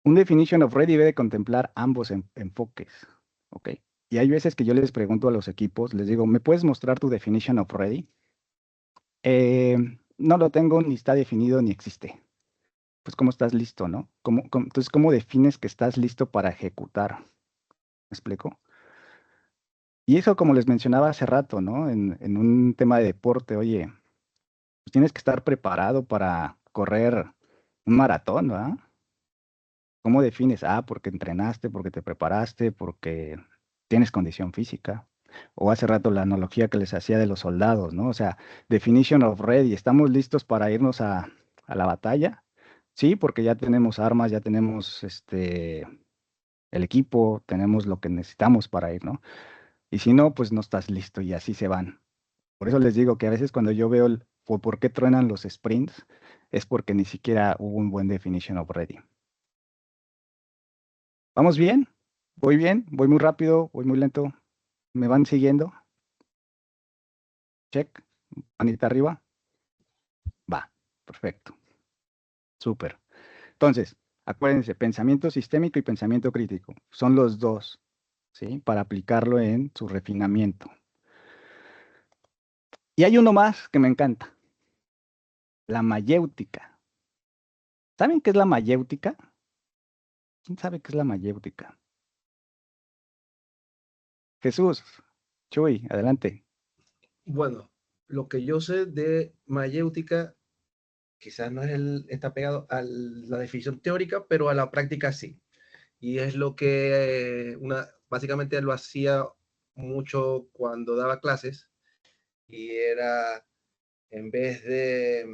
Un definition of ready debe de contemplar ambos enfoques, ¿ok? Y hay veces que yo les pregunto a los equipos, les digo, ¿me puedes mostrar tu definition of ready? No lo tengo, ni está definido, ni existe. Pues, ¿cómo estás listo, no? Entonces, ¿cómo defines que estás listo para ejecutar? ¿Me explico? Y eso, como les mencionaba hace rato, ¿no? En un tema de deporte, oye, pues tienes que estar preparado para correr un maratón, ¿verdad? ¿Cómo defines? Ah, porque entrenaste, porque te preparaste, porque tienes condición física. O hace rato la analogía que les hacía de los soldados, ¿no? O sea, definition of ready, ¿estamos listos para irnos a la batalla? Sí, porque ya tenemos armas, ya tenemos el equipo, tenemos lo que necesitamos para ir, ¿no? Y si no, pues no estás listo y así se van. Por eso les digo que a veces cuando yo veo por qué truenan los sprints, es porque ni siquiera hubo un buen definition of ready. ¿Vamos bien? ¿Voy bien? ¿Voy muy rápido? ¿Voy muy lento? ¿Me van siguiendo? Check. Manita arriba. Va. Perfecto. Súper. Entonces, acuérdense, pensamiento sistémico y pensamiento crítico. Son los dos, ¿sí? Para aplicarlo en su refinamiento. Y hay uno más que me encanta. La mayéutica. ¿Saben qué es la mayéutica? ¿Quién sabe qué es la mayéutica? Jesús, Chuy, adelante. Bueno, lo que yo sé de mayéutica quizás no es está pegado a la definición teórica, pero a la práctica sí. Y es lo que básicamente lo hacía mucho cuando daba clases, y era, en vez de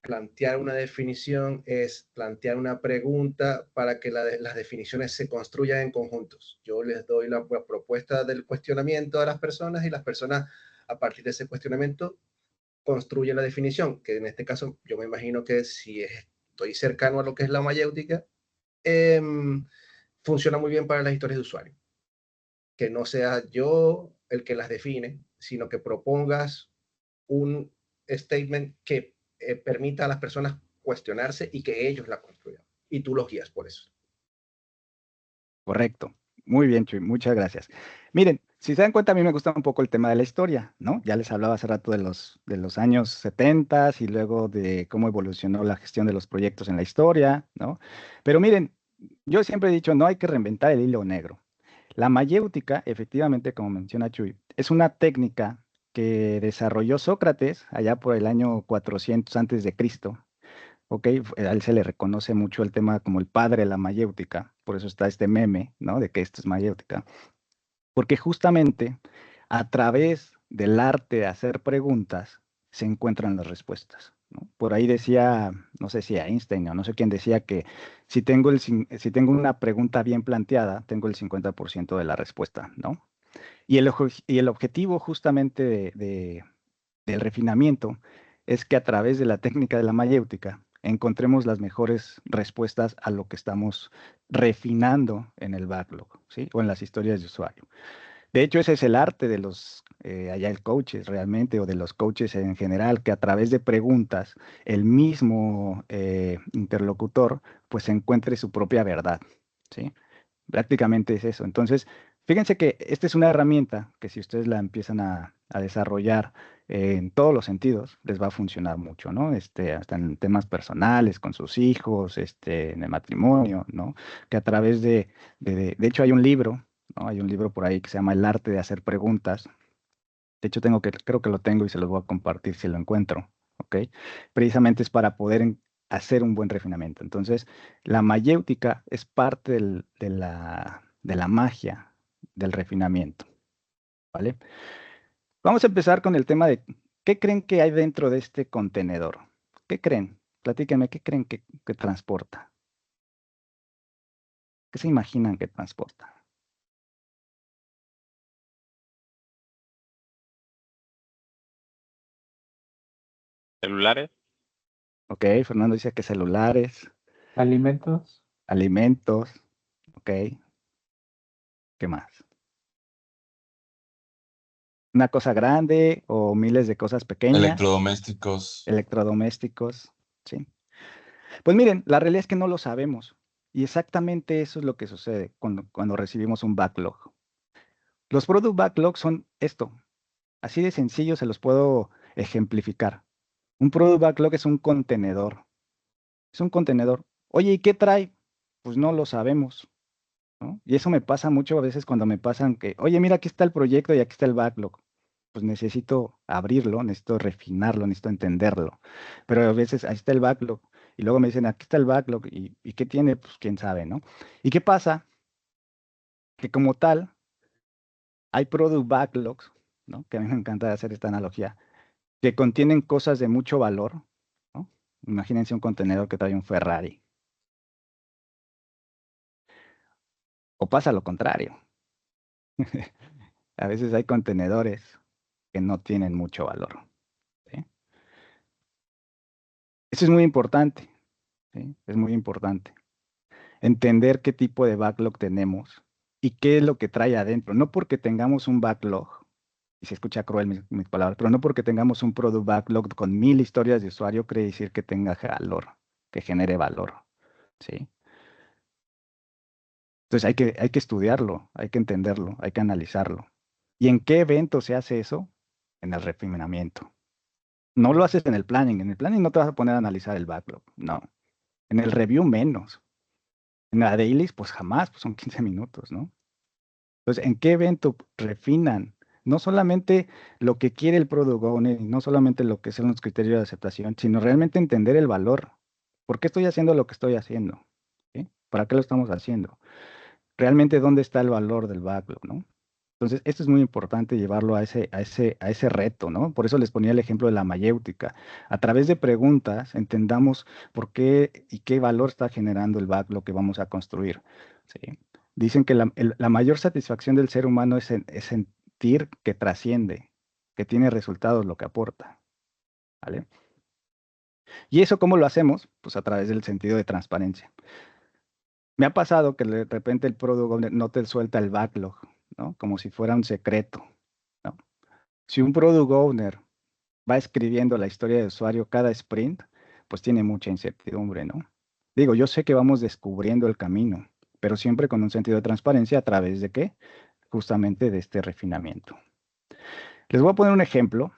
plantear una definición, es plantear una pregunta para que las definiciones se construyan en conjuntos. Yo les doy la propuesta del cuestionamiento a las personas, y las personas, a partir de ese cuestionamiento, construye la definición, que en este caso yo me imagino que si estoy cercano a lo que es la mayéutica, funciona muy bien para las historias de usuario. Que no sea yo el que las define, sino que propongas un statement que permita a las personas cuestionarse y que ellos la construyan. Y tú los guías por eso. Correcto. Muy bien, Chuy, muchas gracias. Miren, si se dan cuenta, a mí me gusta un poco el tema de la historia, ¿no? Ya les hablaba hace rato de los años 70 y luego de cómo evolucionó la gestión de los proyectos en la historia, ¿no? Pero miren, yo siempre he dicho, no hay que reinventar el hilo negro. La mayéutica, efectivamente, como menciona Chuy, es una técnica que desarrolló Sócrates allá por el año 400 antes de Cristo. ¿Ok? A él se le reconoce mucho el tema como el padre de la mayéutica, por eso está este meme, ¿no? De que esto es mayéutica. Porque justamente a través del arte de hacer preguntas se encuentran las respuestas, ¿no? Por ahí decía, no sé si Einstein o no sé quién decía que si tengo una pregunta bien planteada, tengo el 50% de la respuesta, ¿no? Y el objetivo justamente del refinamiento es que a través de la técnica de la mayéutica encontremos las mejores respuestas a lo que estamos refinando en el backlog, ¿sí? O en las historias de usuario. De hecho, ese es el arte de los Agile coaches realmente, o de los coaches en general, que a través de preguntas el mismo interlocutor pues encuentre su propia verdad, ¿sí? Prácticamente es eso. Entonces, fíjense que esta es una herramienta que si ustedes la empiezan a desarrollar en todos los sentidos, les va a funcionar mucho, ¿no? Hasta en temas personales, con sus hijos, en el matrimonio, ¿no? Que a través de hecho hay un libro, ¿no? Hay un libro por ahí que se llama El arte de hacer preguntas. De hecho, creo que lo tengo y se los voy a compartir si lo encuentro, ¿ok? Precisamente es para poder hacer un buen refinamiento. Entonces, la mayéutica es parte de la magia del refinamiento, ¿vale? Vamos a empezar con el tema de ¿qué creen que hay dentro de este contenedor? ¿Qué creen? Platíquenme, ¿qué creen que transporta? ¿Qué se imaginan que transporta? ¿Celulares? Ok, Fernando dice que celulares, Alimentos. alimentos, ok, ¿qué más? ¿Una cosa grande o miles de cosas pequeñas? Electrodomésticos. Electrodomésticos, ¿sí? Pues miren, la realidad es que no lo sabemos. Y exactamente eso es lo que sucede cuando recibimos un backlog. Los product backlogs son esto. Así de sencillo se los puedo ejemplificar. Un product backlog es un contenedor. Es un contenedor. Oye, ¿y qué trae? Pues no lo sabemos, ¿no? Y eso me pasa mucho a veces cuando me pasan que, oye, mira, aquí está el proyecto y aquí está el backlog. Pues necesito abrirlo, necesito refinarlo, necesito entenderlo. Pero a veces ahí está el backlog. Y luego me dicen, aquí está el backlog. ¿Y qué tiene? Pues quién sabe, ¿no? ¿Y qué pasa? Que como tal, hay product backlogs, ¿no? Que a mí me encanta hacer esta analogía, que contienen cosas de mucho valor, ¿no? Imagínense un contenedor que trae un Ferrari. O pasa lo contrario. A veces hay contenedores que no tienen mucho valor, ¿sí? Eso es muy importante, ¿sí? Es muy importante. Entender qué tipo de backlog tenemos y qué es lo que trae adentro. No porque tengamos un backlog, y se escucha cruel mis palabras, pero no porque tengamos un product backlog con 1000 historias de usuario, quiere decir que tenga valor, que genere valor, ¿sí? Entonces hay que estudiarlo, hay que entenderlo, hay que analizarlo. ¿Y en qué evento se hace eso? En el refinamiento. No lo haces en el planning no te vas a poner a analizar el backlog, no. En el review menos. En la dailies, pues jamás, pues son 15 minutos, ¿no? Entonces, ¿en qué evento refinan? No solamente lo que quiere el product owner, no solamente lo que son los criterios de aceptación, sino realmente entender el valor. ¿Por qué estoy haciendo lo que estoy haciendo? ¿Sí? ¿Para qué lo estamos haciendo? Realmente, ¿dónde está el valor del backlog, no? Entonces, esto es muy importante llevarlo a ese reto, ¿no? Por eso les ponía el ejemplo de la mayéutica. A través de preguntas, entendamos por qué y qué valor está generando el backlog que vamos a construir, ¿sí? Dicen que la mayor satisfacción del ser humano es sentir que trasciende, que tiene resultados lo que aporta, ¿vale? ¿Y eso cómo lo hacemos? Pues a través del sentido de transparencia. Me ha pasado que de repente el product owner no te suelta el backlog, ¿no? Como si fuera un secreto, ¿no? Si un product owner va escribiendo la historia de usuario cada sprint, pues tiene mucha incertidumbre, ¿no? Digo, yo sé que vamos descubriendo el camino, pero siempre con un sentido de transparencia a través de qué? Justamente de este refinamiento. Les voy a poner un ejemplo.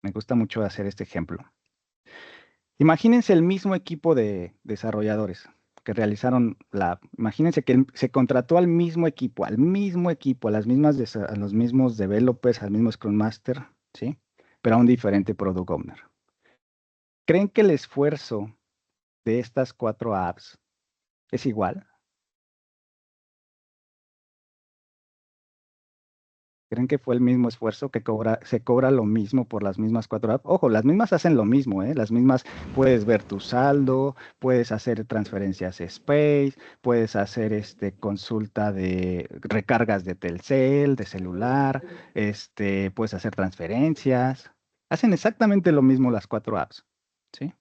Me gusta mucho hacer este ejemplo. Imagínense el mismo equipo de desarrolladores que realizaron imagínense que se contrató al mismo equipo, a los mismos developers, al mismo Scrum Master, ¿sí? Pero a un diferente Product Owner. ¿Creen que el esfuerzo de estas 4 apps es igual? ¿Creen que fue el mismo esfuerzo que se cobra lo mismo por las mismas 4 apps? Ojo, las mismas hacen lo mismo, ¿eh? Las mismas puedes ver tu saldo, puedes hacer transferencias Space, puedes hacer consulta de recargas de Telcel, de celular, puedes hacer transferencias. Hacen exactamente lo mismo las 4 apps, ¿sí?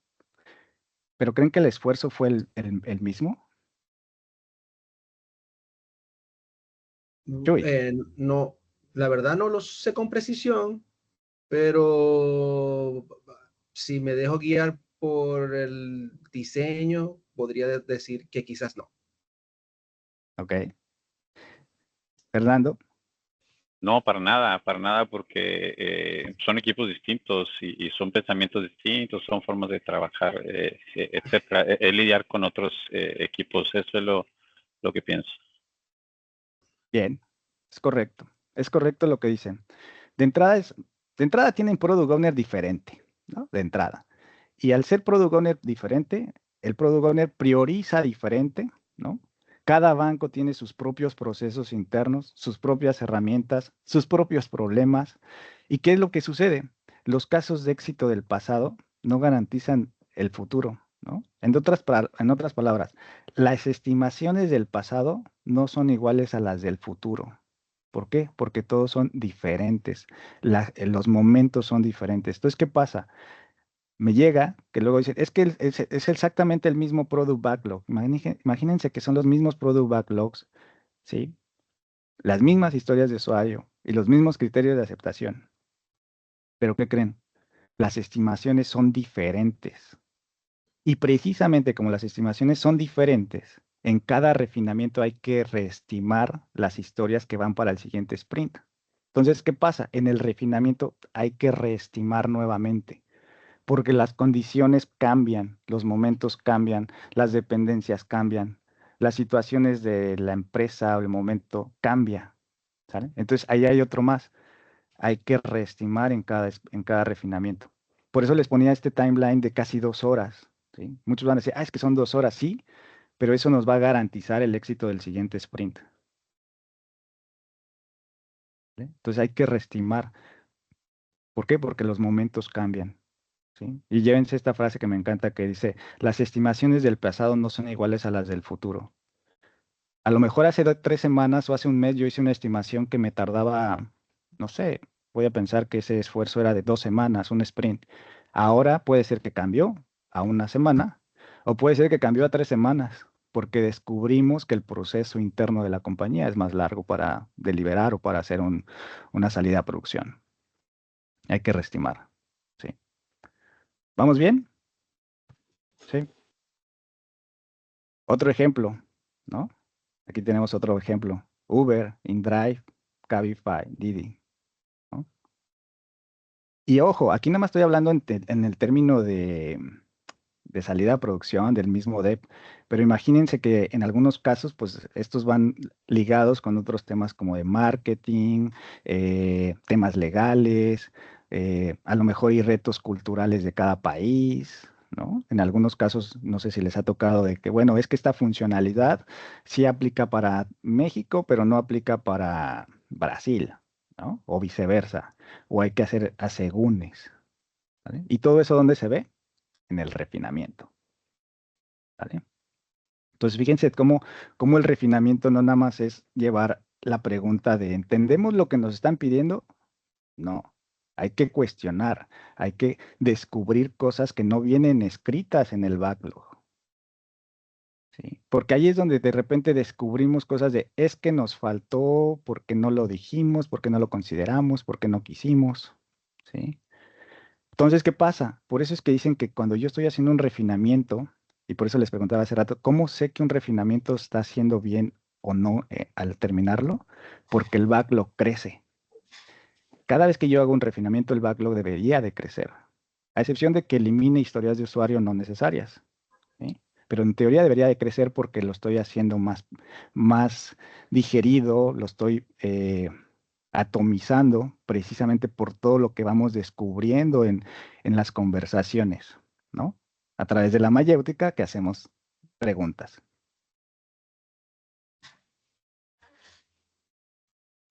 ¿Pero creen que el esfuerzo fue el mismo? Chuy. No, La verdad no lo sé con precisión, pero si me dejo guiar por el diseño, podría decir que quizás no. Ok. Fernando. No, para nada, porque son equipos distintos y son pensamientos distintos, son formas de trabajar, etcétera. Lidiar con otros equipos, eso es lo que pienso. Bien, es correcto lo que dicen. De entrada tienen Product Owner diferente, ¿no? De entrada. Y al ser Product Owner diferente, el Product Owner prioriza diferente, ¿no? Cada banco tiene sus propios procesos internos, sus propias herramientas, sus propios problemas. ¿Y qué es lo que sucede? Los casos de éxito del pasado no garantizan el futuro, ¿no? En otras palabras, las estimaciones del pasado no son iguales a las del futuro. ¿Por qué? Porque todos son diferentes. Los momentos son diferentes. Entonces, ¿qué pasa? Me llega que luego dicen, es que es exactamente el mismo product backlog. Imagínense que son los mismos product backlogs, ¿sí? Las mismas historias de usuario y los mismos criterios de aceptación. Pero ¿qué creen? Las estimaciones son diferentes. Y precisamente como las estimaciones son diferentes, en cada refinamiento hay que reestimar las historias que van para el siguiente sprint. Entonces, ¿qué pasa? En el refinamiento hay que reestimar nuevamente, porque las condiciones cambian, los momentos cambian, las dependencias cambian, las situaciones de la empresa o el momento cambia, ¿sale? Entonces, ahí hay otro más. Hay que reestimar en cada refinamiento. Por eso les ponía este timeline de casi 2 horas, ¿sí? Muchos van a decir, es que son 2 horas, sí, pero eso nos va a garantizar el éxito del siguiente sprint. ¿Vale? Entonces hay que reestimar. ¿Por qué? Porque los momentos cambian, ¿sí? Y llévense esta frase que me encanta que dice, las estimaciones del pasado no son iguales a las del futuro. A lo mejor hace 3 semanas o hace un mes yo hice una estimación que me tardaba, no sé, voy a pensar que ese esfuerzo era de 2 semanas, un sprint. Ahora puede ser que cambió a una semana o puede ser que cambió a 3 semanas, porque descubrimos que el proceso interno de la compañía es más largo para deliberar o para hacer una salida a producción. Hay que reestimar, ¿sí? ¿Vamos bien? Sí. Otro ejemplo, ¿no? Aquí tenemos otro ejemplo. Uber, InDrive, Cabify, Didi, ¿no? Y ojo, aquí nada más estoy hablando en el término de salida a producción del mismo DEP, pero imagínense que en algunos casos, pues estos van ligados con otros temas como de marketing, temas legales, a lo mejor y retos culturales de cada país, ¿no? En algunos casos, no sé si les ha tocado de que, bueno, es que esta funcionalidad sí aplica para México, pero no aplica para Brasil, ¿no? O viceversa, o hay que hacer asegúnes, ¿vale? ¿Y todo eso dónde se ve? En el refinamiento, ¿vale? Entonces, fíjense cómo el refinamiento no nada más es llevar la pregunta de ¿entendemos lo que nos están pidiendo? No, hay que cuestionar, hay que descubrir cosas que no vienen escritas en el backlog, ¿sí? Porque ahí es donde de repente descubrimos cosas de es que nos faltó, porque no lo dijimos, porque no lo consideramos, porque no quisimos, ¿sí? Entonces, ¿qué pasa? Por eso es que dicen que cuando yo estoy haciendo un refinamiento, y por eso les preguntaba hace rato, ¿cómo sé que un refinamiento está haciendo bien o no al terminarlo? Porque el backlog crece. Cada vez que yo hago un refinamiento, el backlog debería de crecer, a excepción de que elimine historias de usuario no necesarias, ¿sí? Pero en teoría debería de crecer porque lo estoy haciendo más digerido, lo estoy atomizando precisamente por todo lo que vamos descubriendo en las conversaciones, ¿no? A través de la mayéutica que hacemos preguntas.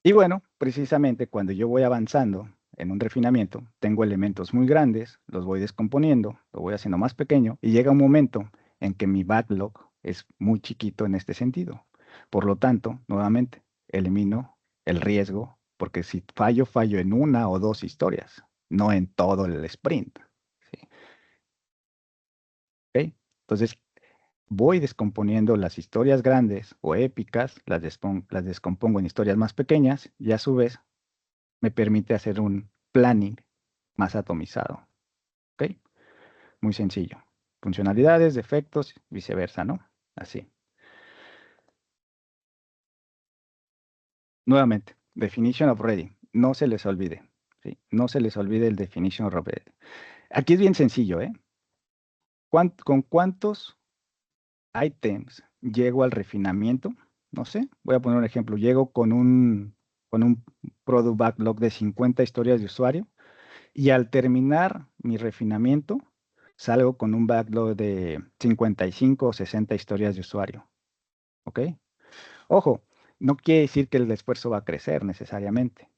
Y bueno, precisamente cuando yo voy avanzando en un refinamiento, tengo elementos muy grandes, los voy descomponiendo, lo voy haciendo más pequeño y llega un momento en que mi backlog es muy chiquito en este sentido. Por lo tanto, nuevamente, elimino el riesgo, porque si fallo en una o dos historias, no en todo el sprint, ¿sí? ¿Ok? Entonces, voy descomponiendo las historias grandes o épicas, las descompongo en historias más pequeñas y a su vez me permite hacer un planning más atomizado. ¿Ok? Muy sencillo. Funcionalidades, defectos, viceversa, ¿no? Así. Nuevamente, definition of ready. No se les olvide. ¿Sí? No se les olvide el definition of ready. Aquí es bien sencillo, ¿eh? ¿Con cuántos ítems llego al refinamiento? No sé, voy a poner un ejemplo. Llego con un product backlog de 50 historias de usuario y al terminar mi refinamiento salgo con un backlog de 55 o 60 historias de usuario. ¿Ok? Ojo, no quiere decir que el esfuerzo va a crecer necesariamente,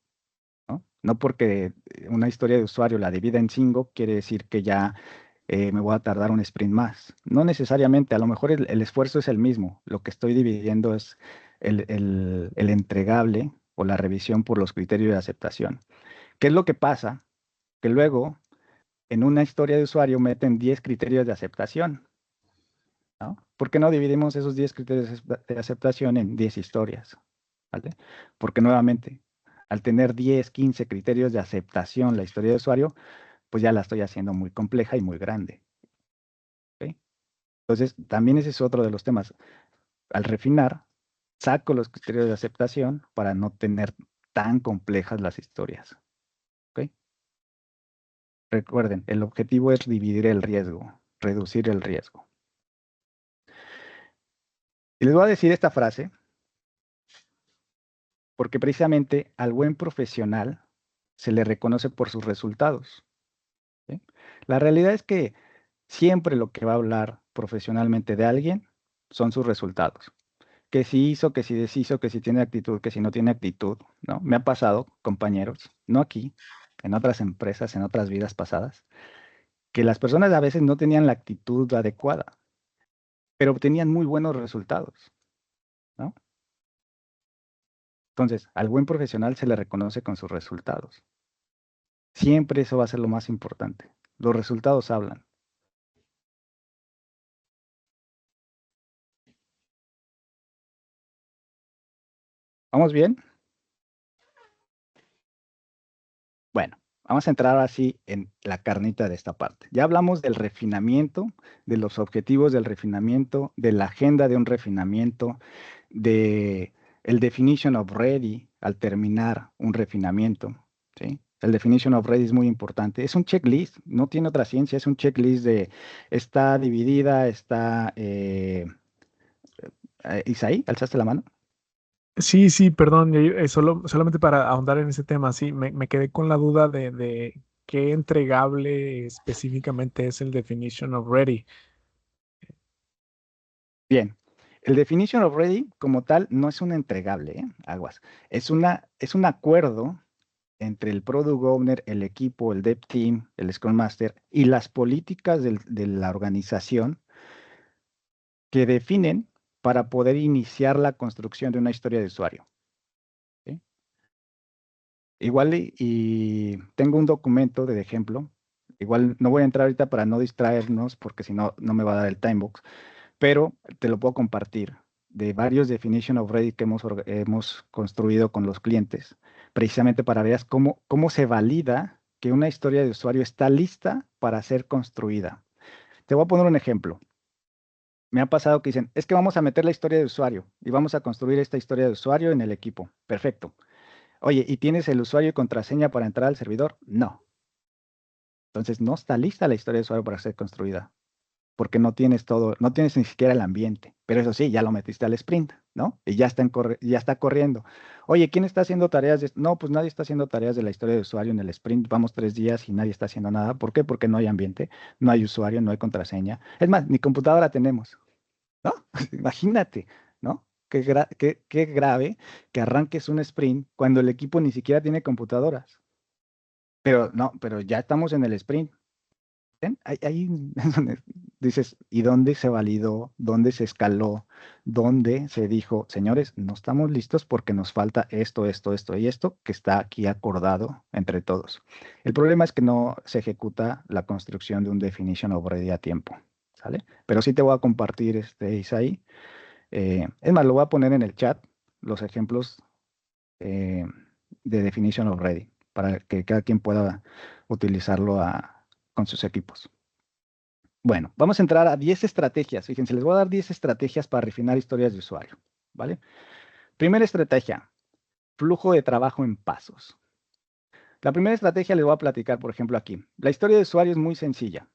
¿no? No porque una historia de usuario la divida en 5 quiere decir que ya me voy a tardar un sprint más. No necesariamente, a lo mejor el esfuerzo es el mismo. Lo que estoy dividiendo es el entregable o la revisión por los criterios de aceptación. ¿Qué es lo que pasa? Que luego en una historia de usuario meten 10 criterios de aceptación, ¿no? ¿Por qué no dividimos esos 10 criterios de aceptación en 10 historias? ¿Vale? Porque nuevamente, al tener 10, 15 criterios de aceptación la historia de usuario, pues ya la estoy haciendo muy compleja y muy grande. ¿Ok? Entonces, también ese es otro de los temas. Al refinar, saco los criterios de aceptación para no tener tan complejas las historias. ¿Ok? Recuerden, el objetivo es dividir el riesgo, reducir el riesgo. Y les voy a decir esta frase, porque precisamente al buen profesional se le reconoce por sus resultados. ¿Sí? La realidad es que siempre lo que va a hablar profesionalmente de alguien son sus resultados. Que si hizo, que si deshizo, que si tiene actitud, que si no tiene actitud, ¿no? Me ha pasado, compañeros, no aquí, en otras empresas, en otras vidas pasadas, que las personas a veces no tenían la actitud adecuada, pero obtenían muy buenos resultados, ¿no? Entonces, al buen profesional se le reconoce con sus resultados. Siempre eso va a ser lo más importante. Los resultados hablan. ¿Vamos bien? Bueno, vamos a entrar así en la carnita de esta parte. Ya hablamos del refinamiento, de los objetivos del refinamiento, de la agenda de un refinamiento, de el definition of ready al terminar un refinamiento, ¿sí? El definition of ready es muy importante. Es un checklist, no tiene otra ciencia, es un checklist de está dividida, está... Isaí, ¿alzaste la mano? Sí, sí, perdón, solamente para ahondar en ese tema, sí, me quedé con la duda de qué entregable específicamente es el Definition of Ready. Bien, el definition of ready como tal no es un entregable, aguas. Es un acuerdo entre el product owner, el equipo, el dev team, el Scrum Master y las políticas de la organización que definen para poder iniciar la construcción de una historia de usuario. ¿Sí? Igual y tengo un documento de ejemplo. Igual no voy a entrar ahorita para no distraernos porque si no, no me va a dar el timebox. Pero te lo puedo compartir de varios definition of ready que hemos construido con los clientes, precisamente para ver cómo se valida que una historia de usuario está lista para ser construida. Te voy a poner un ejemplo. Me ha pasado que dicen, es que vamos a meter la historia de usuario y vamos a construir esta historia de usuario en el equipo. Perfecto. Oye, ¿y tienes el usuario y contraseña para entrar al servidor? No. Entonces no está lista la historia de usuario para ser construida, porque no tienes todo, no tienes ni siquiera el ambiente, pero eso sí, ya lo metiste al sprint, ¿no? Y ya ya está corriendo. Oye, ¿quién está haciendo tareas de... No, pues nadie está haciendo tareas de la historia de usuario en el sprint, vamos 3 días y nadie está haciendo nada. ¿Por qué? Porque no hay ambiente, no hay usuario, no hay contraseña. Es más, ni computadora tenemos, ¿no? Imagínate, ¿no? Qué grave que arranques un sprint cuando el equipo ni siquiera tiene computadoras. Pero no, pero ya estamos en el sprint. Ahí es donde dices, ¿y dónde se validó? ¿Dónde se escaló? ¿Dónde se dijo, señores, no estamos listos porque nos falta esto, esto, esto y esto que está aquí acordado entre todos? El problema es que no se ejecuta la construcción de un definition of ready a tiempo, ¿sale? Pero sí te voy a compartir, Isaí. Es más, lo voy a poner en el chat, los ejemplos de definition of ready, para que cada quien pueda utilizarlo con sus equipos. Bueno, vamos a entrar a 10 estrategias. Fíjense, les voy a dar 10 estrategias para refinar historias de usuario, ¿vale? Primera estrategia, flujo de trabajo en pasos. La primera estrategia les voy a platicar, por ejemplo, aquí. La historia de usuario es muy sencilla.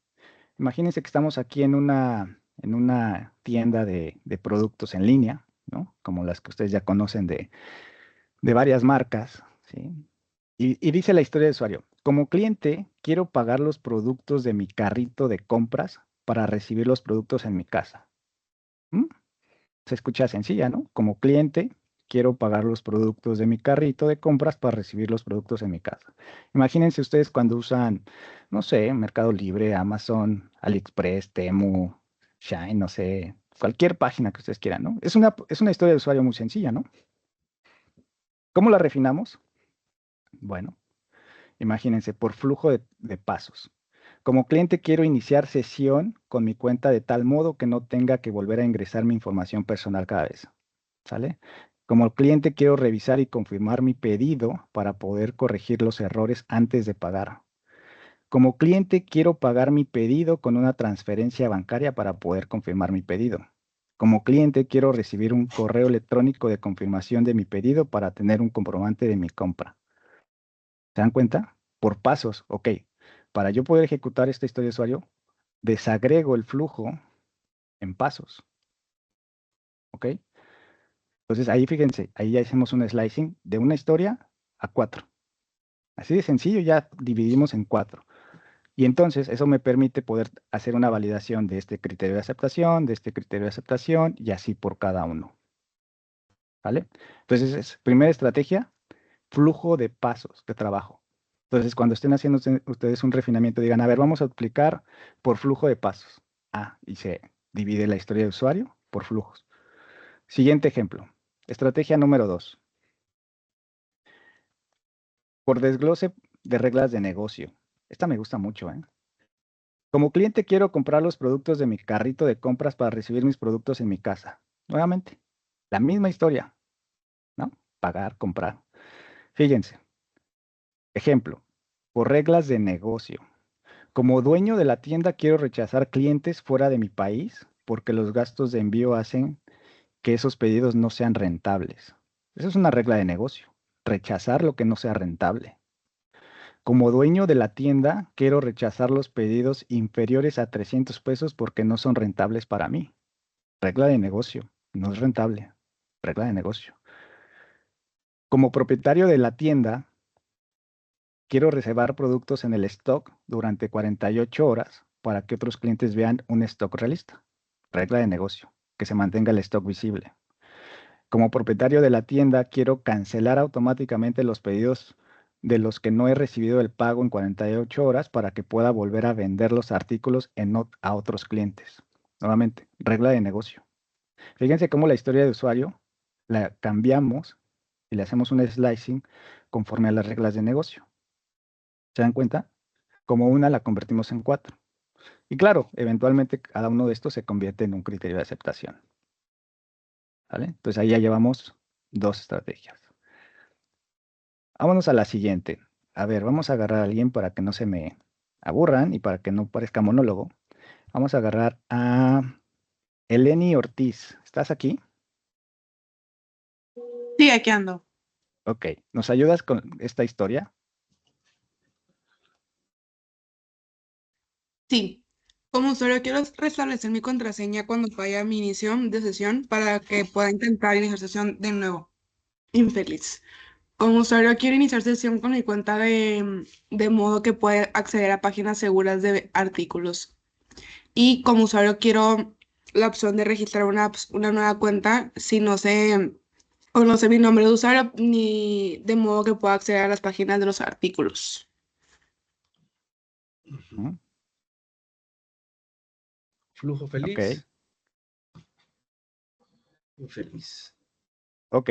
Imagínense que estamos aquí en una tienda de productos en línea, ¿no? Como las que ustedes ya conocen de varias marcas, ¿sí? Y dice la historia de usuario, como cliente, quiero pagar los productos de mi carrito de compras para recibir los productos en mi casa. ¿Mm? Se escucha sencilla, ¿no? Como cliente, quiero pagar los productos de mi carrito de compras para recibir los productos en mi casa. Imagínense ustedes cuando usan, no sé, Mercado Libre, Amazon, AliExpress, Temu, Shine, no sé, cualquier página que ustedes quieran, ¿no? Es una historia de usuario muy sencilla, ¿no? ¿Cómo la refinamos? Bueno, imagínense, por flujo de pasos. Como cliente quiero iniciar sesión con mi cuenta de tal modo que no tenga que volver a ingresar mi información personal cada vez. ¿Sale? Como cliente quiero revisar y confirmar mi pedido para poder corregir los errores antes de pagar. Como cliente quiero pagar mi pedido con una transferencia bancaria para poder confirmar mi pedido. Como cliente quiero recibir un correo electrónico de confirmación de mi pedido para tener un comprobante de mi compra. ¿Se dan cuenta? Por pasos, ok. Para yo poder ejecutar esta historia de usuario, desagrego el flujo en pasos. ¿Ok? Entonces ahí fíjense, ahí ya hacemos un slicing de una historia a 4. Así de sencillo, ya dividimos en 4. Y entonces eso me permite poder hacer una validación de este criterio de aceptación, de este criterio de aceptación y así por cada uno. ¿Vale? Entonces, primera estrategia, flujo de pasos de trabajo. Entonces, cuando estén haciendo ustedes un refinamiento, digan, a ver, vamos a aplicar por flujo de pasos. Y se divide la historia de usuario por flujos. Siguiente ejemplo. Estrategia número 2. Por desglose de reglas de negocio. Esta me gusta mucho, ¿eh? Como cliente quiero comprar los productos de mi carrito de compras para recibir mis productos en mi casa. Nuevamente, la misma historia, ¿no? Pagar, comprar. Fíjense. Ejemplo. Por reglas de negocio. Como dueño de la tienda quiero rechazar clientes fuera de mi país porque los gastos de envío hacen que esos pedidos no sean rentables. Esa es una regla de negocio. Rechazar lo que no sea rentable. Como dueño de la tienda, quiero rechazar los pedidos inferiores a 300 pesos porque no son rentables para mí. Regla de negocio. No es rentable. Regla de negocio. Como propietario de la tienda, quiero reservar productos en el stock durante 48 horas para que otros clientes vean un stock realista. Regla de negocio. Que se mantenga el stock visible. Como propietario de la tienda, quiero cancelar automáticamente los pedidos de los que no he recibido el pago en 48 horas para que pueda volver a vender los artículos a otros clientes. Nuevamente, regla de negocio. Fíjense cómo la historia de usuario la cambiamos y le hacemos un slicing conforme a las reglas de negocio. ¿Se dan cuenta? Como una la convertimos en 4. Y claro, eventualmente cada uno de estos se convierte en un criterio de aceptación. ¿Vale? Entonces ahí ya llevamos 2 estrategias. Vámonos a la siguiente. A ver, vamos a agarrar a alguien para que no se me aburran y para que no parezca monólogo. Vamos a agarrar a Eleni Ortiz. ¿Estás aquí? Sí, aquí ando. Ok. ¿Nos ayudas con esta historia? Sí. Como usuario quiero restablecer mi contraseña cuando falla mi inicio de sesión para que pueda intentar iniciar sesión de nuevo. Infeliz. Como usuario quiero iniciar sesión con mi cuenta de modo que pueda acceder a páginas seguras de artículos. Y como usuario quiero la opción de registrar una nueva cuenta si no sé o no sé mi nombre de usuario ni de modo que pueda acceder a las páginas de los artículos. Flujo feliz. Ok. Infeliz. Ok,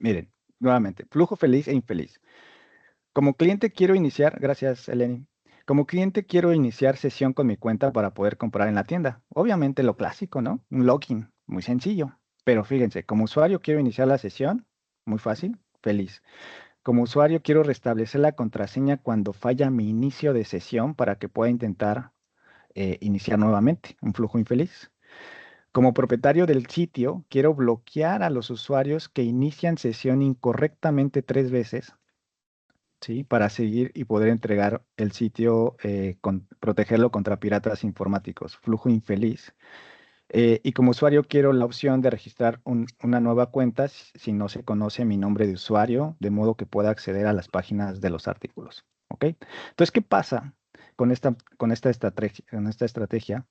miren, nuevamente, flujo feliz e infeliz. Como cliente quiero iniciar, gracias Eleni, como cliente quiero iniciar sesión con mi cuenta para poder comprar en la tienda. Obviamente lo clásico, ¿no? Un login, muy sencillo. Pero fíjense, como usuario quiero iniciar la sesión, muy fácil, feliz. Como usuario quiero restablecer la contraseña cuando falla mi inicio de sesión para que pueda intentar iniciar nuevamente un flujo infeliz. Como propietario del sitio, quiero bloquear a los usuarios que inician sesión incorrectamente 3 veces, ¿sí? Para seguir y poder entregar el sitio, protegerlo contra piratas informáticos, flujo infeliz. Y como usuario quiero la opción de registrar una nueva cuenta si no se conoce mi nombre de usuario, de modo que pueda acceder a las páginas de los artículos. ¿Ok? Entonces, ¿qué pasa con esta estrategia?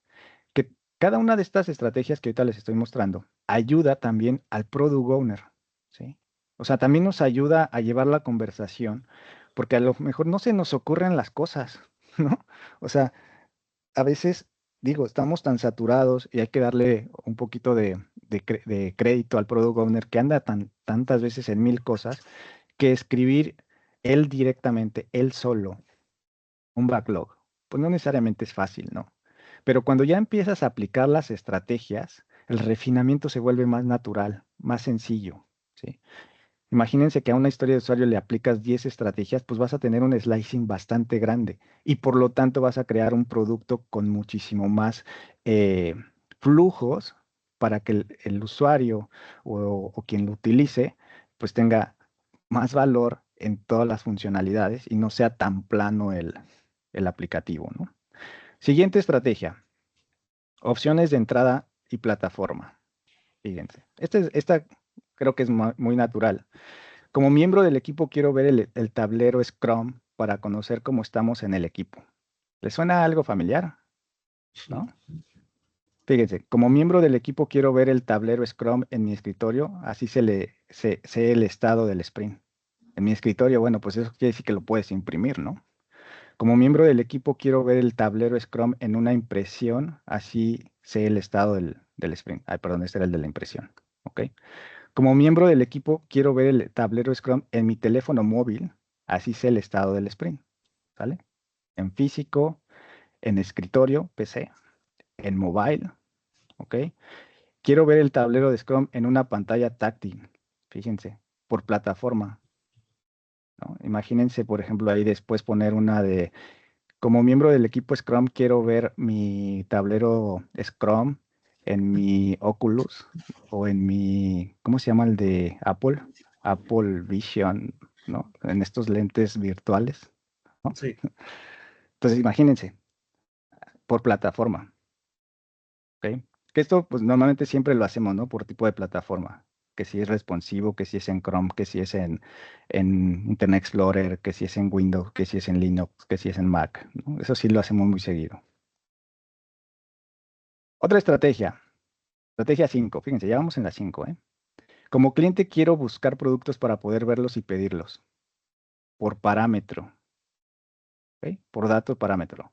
Que cada una de estas estrategias que ahorita les estoy mostrando ayuda también al Product Owner, ¿sí? O sea, también nos ayuda a llevar la conversación, porque a lo mejor no se nos ocurren las cosas, ¿no? O sea, a veces, digo, estamos tan saturados y hay que darle un poquito de crédito al Product Owner que anda tantas veces en 1000 cosas, que escribir él directamente, él solo, un backlog, pues no necesariamente es fácil, ¿no? Pero cuando ya empiezas a aplicar las estrategias, el refinamiento se vuelve más natural, más sencillo, ¿sí? Imagínense que a una historia de usuario le aplicas 10 estrategias, pues vas a tener un slicing bastante grande y por lo tanto vas a crear un producto con muchísimo más flujos para que el usuario o quien lo utilice, pues tenga más valor en todas las funcionalidades y no sea tan plano el aplicativo, ¿no? Siguiente estrategia, opciones de entrada y plataforma. Fíjense, esta creo que es muy natural. Como miembro del equipo quiero ver el tablero Scrum para conocer cómo estamos en el equipo. ¿Les suena algo familiar? ¿No? Fíjense, como miembro del equipo quiero ver el tablero Scrum en mi escritorio, así sé el estado del sprint. En mi escritorio, bueno, pues eso quiere decir que lo puedes imprimir, ¿no? Como miembro del equipo quiero ver el tablero Scrum en una impresión, así sé el estado del sprint. Ay, perdón, este era el de la impresión. ¿Ok? Como miembro del equipo quiero ver el tablero Scrum en mi teléfono móvil, así sé el estado del sprint. ¿Sale? En físico, en escritorio, PC, en mobile. ¿Ok? Quiero ver el tablero de Scrum en una pantalla táctil. Fíjense, por plataforma, ¿no? Imagínense, por ejemplo, ahí después poner una de como miembro del equipo Scrum, quiero ver mi tablero Scrum en mi Oculus o en mi, ¿cómo se llama el de Apple? Apple Vision, ¿no? En estos lentes virtuales, ¿no? Sí. Entonces, imagínense, por plataforma, ¿ok? Que esto, pues, normalmente siempre lo hacemos, ¿no? Por tipo de plataforma. Que si es responsivo, que si es en Chrome, que si es en Internet Explorer, que si es en Windows, que si es en Linux, que si es en Mac, ¿no? Eso sí lo hacemos muy seguido. Otra estrategia. Estrategia 5. Fíjense, ya vamos en la 5, ¿eh? Como cliente quiero buscar productos para poder verlos y pedirlos. Por parámetro. ¿Ok? Por dato parámetro.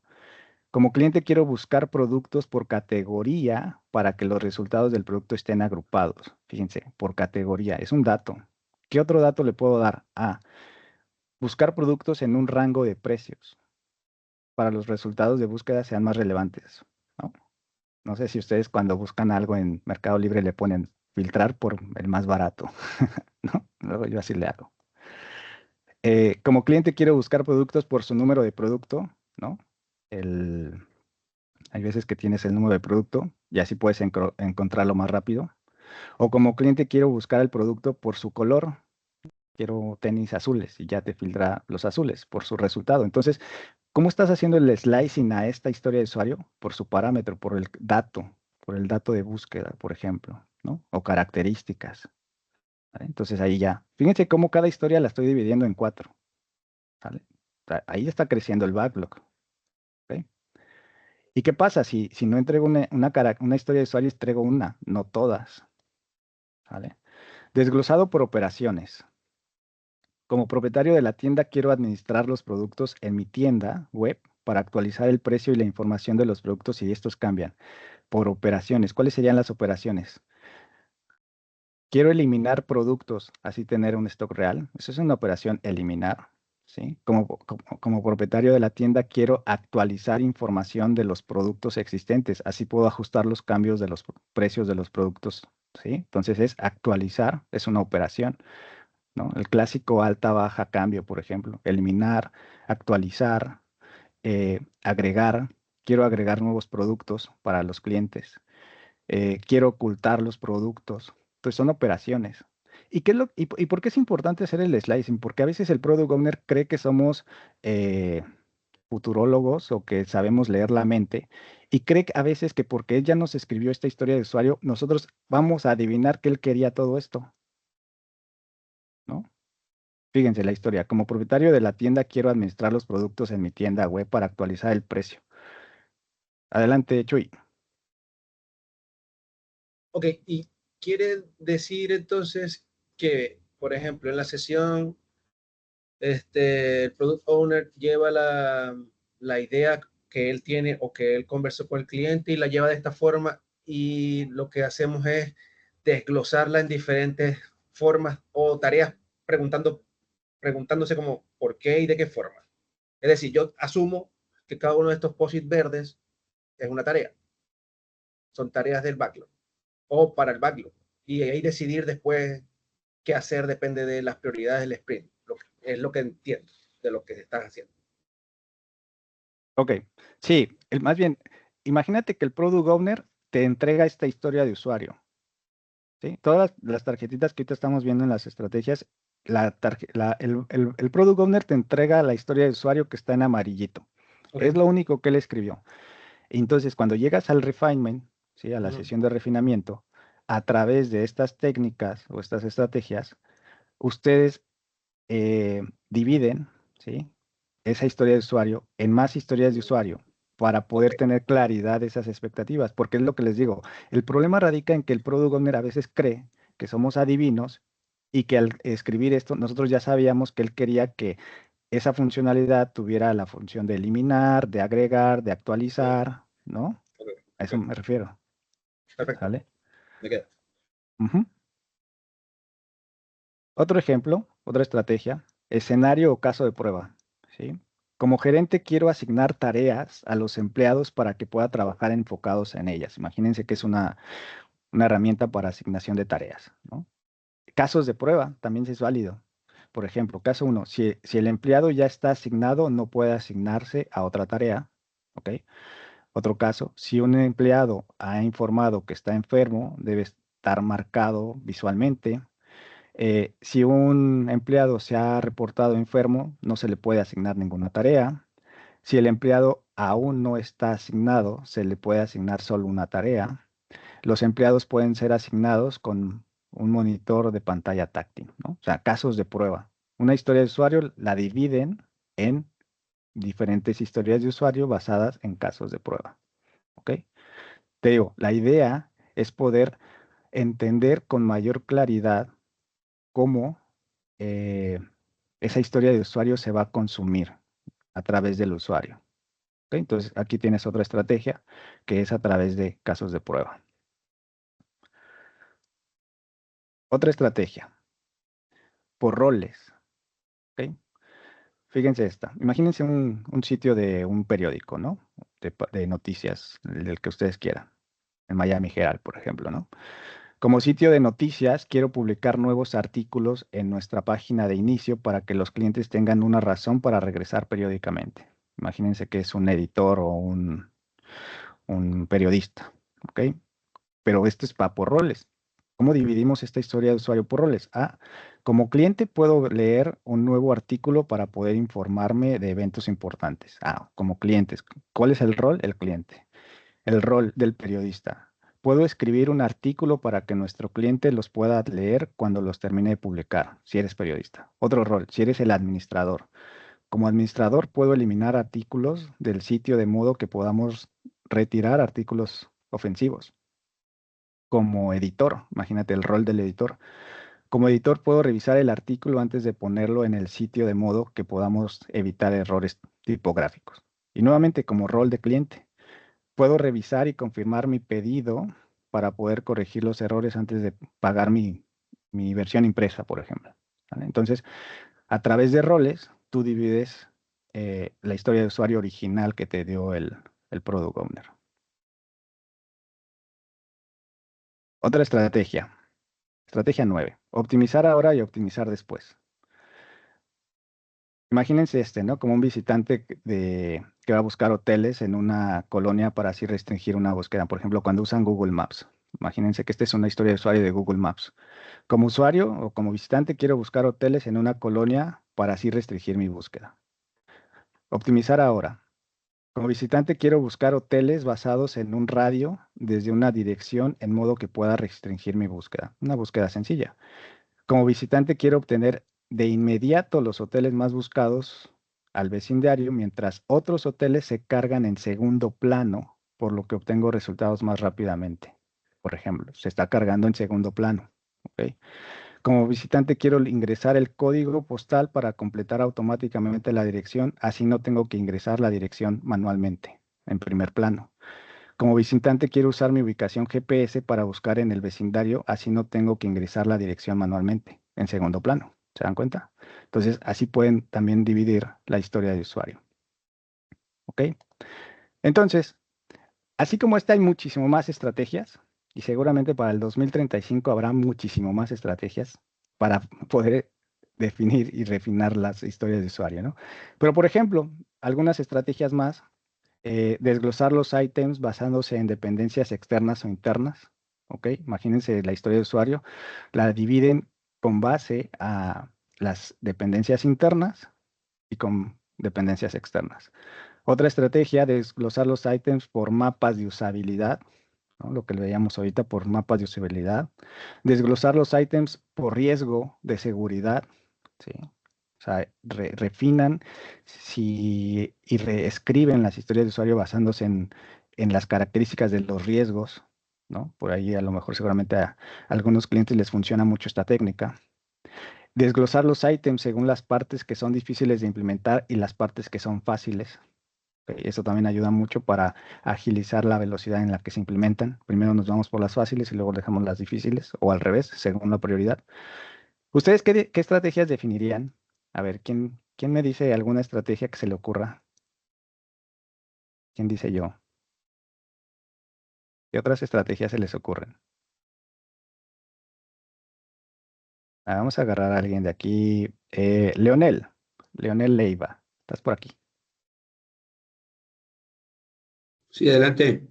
Como cliente quiero buscar productos por categoría para que los resultados del producto estén agrupados. Fíjense, por categoría. Es un dato. ¿Qué otro dato le puedo dar? Buscar productos en un rango de precios para los resultados de búsqueda sean más relevantes, ¿no? No sé si ustedes cuando buscan algo en Mercado Libre le ponen filtrar por el más barato, ¿no? Luego yo así le hago. Como cliente quiero buscar productos por su número de producto, ¿no? Hay veces que tienes el número de producto y así puedes encontrarlo más rápido. O como cliente quiero buscar el producto por su color. Quiero tenis azules y ya te filtra los azules por su resultado. Entonces, ¿cómo estás haciendo el slicing a esta historia de usuario? Por su parámetro, por el dato de búsqueda, por ejemplo, ¿no? O características. ¿Vale? Entonces ahí ya. Fíjense cómo cada historia la estoy dividiendo en 4. ¿Vale? Ahí está creciendo el backlog. ¿Ok? ¿Y qué pasa si no entrego una historia de usuario, entrego una, no todas? ¿Vale? Desglosado por operaciones. Como propietario de la tienda, quiero administrar los productos en mi tienda web para actualizar el precio y la información de los productos si estos cambian. Por operaciones. ¿Cuáles serían las operaciones? Quiero eliminar productos, así tener un stock real. Eso es una operación eliminar. ¿Sí? Como propietario de la tienda, quiero actualizar información de los productos existentes. Así puedo ajustar los cambios de los precios de los productos. ¿Sí? Entonces es actualizar, es una operación. ¿no? El clásico alta, baja, cambio, por ejemplo. Eliminar, actualizar, agregar. Quiero agregar nuevos productos para los clientes. Quiero ocultar los productos. Entonces son operaciones. ¿Y por qué es importante hacer el slicing? Porque a veces el product owner cree que somos futurólogos o que sabemos leer la mente y cree a veces que porque él ya nos escribió esta historia de usuario, nosotros vamos a adivinar que él quería todo esto, ¿no? Fíjense la historia. Como propietario de la tienda, quiero administrar los productos en mi tienda web para actualizar el precio. Adelante, Chuy. Ok, y quiere decir entonces que, por ejemplo, en la sesión, el product owner lleva la idea que él tiene o que él conversó con el cliente y la lleva de esta forma y lo que hacemos es desglosarla en diferentes formas o tareas preguntándose como por qué y de qué forma. Es decir, yo asumo que cada uno de estos post-it verdes es una tarea. Son tareas del backlog o para el backlog. Y ahí decidir después qué hacer depende de las prioridades del sprint. Es lo que entiendo de lo que estás haciendo. Ok, sí, más bien, imagínate que el Product Owner te entrega esta historia de usuario. ¿Sí? Todas las tarjetitas que ahorita estamos viendo en las estrategias, el Product Owner te entrega la historia de usuario que está en amarillito. Okay. Es lo único que él escribió. Entonces, cuando llegas al refinement, ¿sí? A la sesión de refinamiento, a través de estas técnicas o estas estrategias, ustedes dividen, ¿sí? Esa historia de usuario en más historias de usuario para poder tener claridad de esas expectativas, porque es lo que les digo, el problema radica en que el Product Owner a veces cree que somos adivinos y que al escribir esto nosotros ya sabíamos que él quería que esa funcionalidad tuviera la función de eliminar, de agregar, de actualizar, ¿no? A eso me refiero. Perfecto. ¿Sale? Me queda. Otro ejemplo, otra estrategia, escenario o caso de prueba, ¿sí? Como gerente quiero asignar tareas a los empleados para que pueda trabajar enfocados en ellas. Imagínense que es una herramienta para asignación de tareas, ¿no? Casos de prueba también es válido. Por ejemplo, caso 1, si el empleado ya está asignado, no puede asignarse a otra tarea, ¿ok? Otro caso, si un empleado ha informado que está enfermo, debe estar marcado visualmente. Si un empleado se ha reportado enfermo, no se le puede asignar ninguna tarea. Si el empleado aún no está asignado, se le puede asignar solo una tarea. Los empleados pueden ser asignados con un monitor de pantalla táctil, ¿no? O sea, casos de prueba. Una historia de usuario la dividen en diferentes historias de usuario basadas en casos de prueba. ¿Ok? Te digo, la idea es poder entender con mayor claridad cómo esa historia de usuario se va a consumir a través del usuario. ¿Ok? Entonces, aquí tienes otra estrategia que es a través de casos de prueba. Otra estrategia, por roles. ¿Ok? Fíjense esta. Imagínense un sitio de un periódico, ¿no? De noticias, del que ustedes quieran. En Miami Herald, por ejemplo, ¿no? Como sitio de noticias, quiero publicar nuevos artículos en nuestra página de inicio para que los clientes tengan una razón para regresar periódicamente. Imagínense que es un editor o un periodista, ¿ok? Pero esto es para por roles. ¿Cómo dividimos esta historia de usuario por roles? Como cliente puedo leer un nuevo artículo para poder informarme de eventos importantes. Como clientes, ¿cuál es el rol? El cliente. El rol del periodista. Puedo escribir un artículo para que nuestro cliente los pueda leer cuando los termine de publicar, si eres periodista. Otro rol, si eres el administrador. Como administrador puedo eliminar artículos del sitio de modo que podamos retirar artículos ofensivos. Como editor, imagínate el rol del editor. Como editor puedo revisar el artículo antes de ponerlo en el sitio de modo que podamos evitar errores tipográficos. Y nuevamente como rol de cliente, puedo revisar y confirmar mi pedido para poder corregir los errores antes de pagar mi versión impresa, por ejemplo. ¿Vale? Entonces, a través de roles, tú divides la historia de usuario original que te dio el Product Owner. Otra estrategia. Estrategia 9. Optimizar ahora y optimizar después. Imagínense ¿no? Como un visitante que va a buscar hoteles en una colonia para así restringir una búsqueda. Por ejemplo, cuando usan Google Maps. Imagínense que esta es una historia de usuario de Google Maps. Como usuario o como visitante quiero buscar hoteles en una colonia para así restringir mi búsqueda. Optimizar ahora. Como visitante quiero buscar hoteles basados en un radio desde una dirección en modo que pueda restringir mi búsqueda. Una búsqueda sencilla. Como visitante quiero obtener de inmediato los hoteles más buscados al vecindario, mientras otros hoteles se cargan en segundo plano, por lo que obtengo resultados más rápidamente. Por ejemplo, se está cargando en segundo plano. ¿Ok? Como visitante quiero ingresar el código postal para completar automáticamente la dirección, así no tengo que ingresar la dirección manualmente, en primer plano. Como visitante quiero usar mi ubicación GPS para buscar en el vecindario, así no tengo que ingresar la dirección manualmente, en segundo plano. ¿Se dan cuenta? Entonces, así pueden también dividir la historia de usuario. ¿Ok? Entonces, así como esta hay muchísimo más estrategias, y seguramente para el 2035 habrá muchísimo más estrategias para poder definir y refinar las historias de usuario, ¿no? Pero, por ejemplo, algunas estrategias más, desglosar los ítems basándose en dependencias externas o internas, ¿ok? Imagínense la historia de usuario, la dividen con base a las dependencias internas y con dependencias externas. Otra estrategia, desglosar los ítems por mapas de usabilidad, ¿no? Lo que le veíamos ahorita por mapas de usabilidad. Desglosar los ítems por riesgo de seguridad, ¿sí? O sea, refinan y reescriben las historias de usuario basándose en las características de los riesgos, ¿no? Por ahí a lo mejor seguramente a algunos clientes les funciona mucho esta técnica. Desglosar los ítems según las partes que son difíciles de implementar y las partes que son fáciles. Eso también ayuda mucho para agilizar la velocidad en la que se implementan. Primero nos vamos por las fáciles y luego dejamos las difíciles, o al revés, según la prioridad. ¿Ustedes qué estrategias definirían? A ver, ¿quién me dice alguna estrategia que se le ocurra? ¿Quién dice yo? ¿Qué otras estrategias se les ocurren? Vamos a agarrar a alguien de aquí. Leonel Leiva, ¿estás por aquí? Sí, adelante.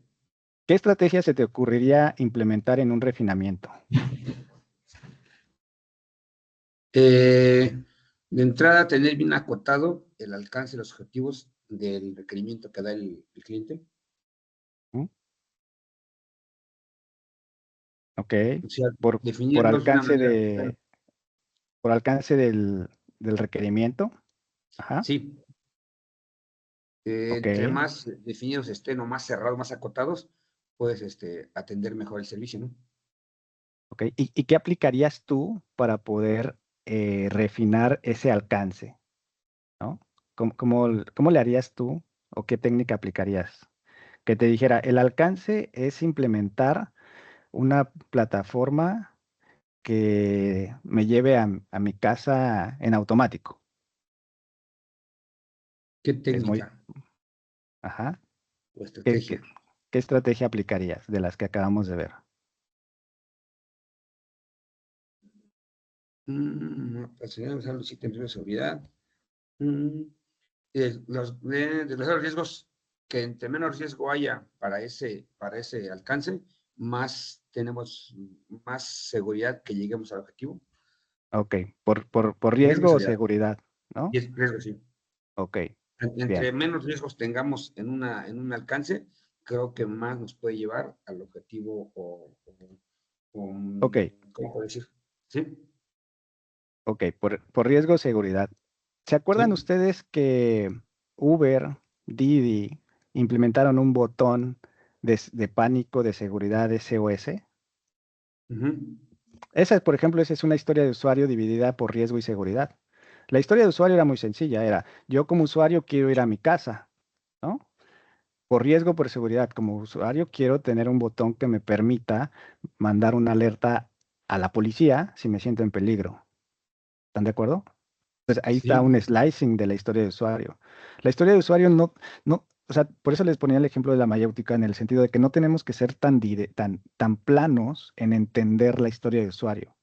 ¿Qué estrategia se te ocurriría implementar en un refinamiento? De entrada, tener bien acotado el alcance y los objetivos del requerimiento que da el cliente. Ok. O sea, Por definirlos de una alcance manera. por alcance del requerimiento. Ajá. Sí. Ok. Entre más definidos estén o más cerrados, más acotados, puedes atender mejor el servicio, ¿no? Ok. ¿Y qué aplicarías tú para poder refinar ese alcance? ¿No? ¿Cómo le harías tú o qué técnica aplicarías? Que te dijera, el alcance es implementar una plataforma que me lleve a mi casa en automático. ¿Qué Es muy... técnica Ajá. o ¿Qué, estrategia? qué, qué estrategia aplicarías de las que acabamos de ver? Usar los ítems de seguridad. De los riesgos, que entre menos riesgo haya para ese alcance, más tenemos más seguridad que lleguemos al objetivo. Ok, por Riesgo y riesgo o seguridad. seguridad, ¿no? Riesgo, sí. Ok, Entre bien. menos riesgos tengamos en un alcance, creo que más nos puede llevar al objetivo Ok, ¿cómo puedo decir? Sí, ok, por riesgo o seguridad. ¿Se acuerdan sí. ustedes que Uber, Didi implementaron un botón de pánico de seguridad SOS? Por ejemplo, esa es una historia de usuario dividida por riesgo y seguridad. La historia de usuario era muy sencilla, era yo como usuario quiero ir a mi casa, ¿no? Por riesgo, por seguridad, como usuario quiero tener un botón que me permita mandar una alerta a la policía si me siento en peligro. ¿Están de acuerdo? Entonces ahí está un Sí. slicing de la historia de usuario. La historia de usuario o sea, por eso les ponía el ejemplo de la mayéutica en el sentido de que no tenemos que ser tan planos en entender la historia de usuario.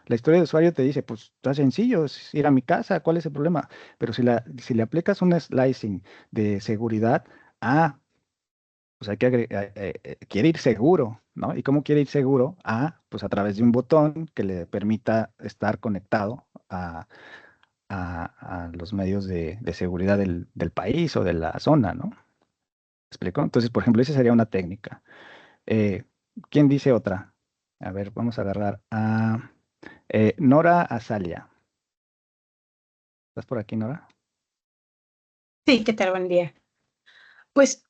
La historia de usuario te dice, pues está sencillo, es ir a mi casa, ¿cuál es el problema? Pero si le aplicas un slicing de seguridad, pues hay que quiere ir seguro, ¿no? ¿Y cómo quiere ir seguro? Pues a través de un botón que le permita estar conectado a los medios de seguridad del país o de la zona, ¿no? ¿Me explico? Entonces, por ejemplo, esa sería una técnica. Eh, ¿Quién dice otra? A ver, vamos a agarrar a Nora Azalia. ¿Estás por aquí, Nora? Sí, ¿qué tal? Buen día. Pues,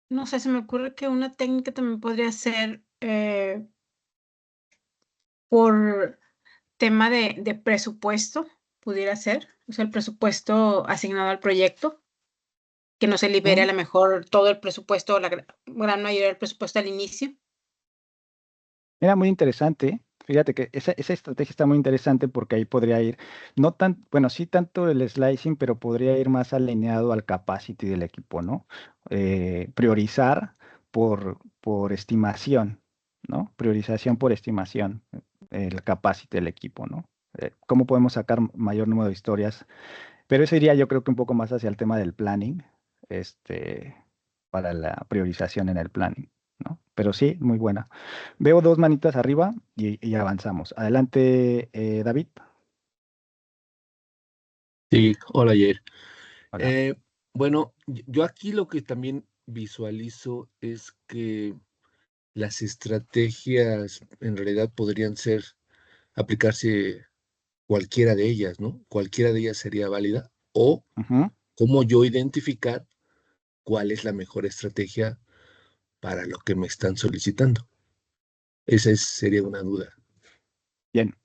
no sé, se me ocurre que una técnica también podría ser por tema de presupuesto, pudiera ser, o sea, el presupuesto asignado al proyecto, que no se libere a lo mejor todo el presupuesto, la gran mayoría del presupuesto al inicio. Era muy interesante. Fíjate que esa estrategia está muy interesante porque ahí podría ir, no tan, bueno, sí tanto el slicing, pero podría ir más alineado al capacity del equipo, ¿no? Priorizar por estimación, ¿no? Priorización por estimación, el capacity del equipo, ¿no? ¿Cómo podemos sacar mayor número de historias? Pero eso iría yo creo que un poco más hacia el tema del planning, este, para la priorización en el planning, ¿no? Pero sí, muy buena. Veo dos manitas arriba y avanzamos. Adelante, David. Sí, hola, Jair. Hola. Bueno, yo aquí lo que también visualizo es que las estrategias en realidad podrían aplicarse cualquiera de ellas, ¿no? Cualquiera de ellas sería válida. O Ujú. cómo yo identificar cuál es la mejor estrategia para lo que me están solicitando. Sería una duda. Bien.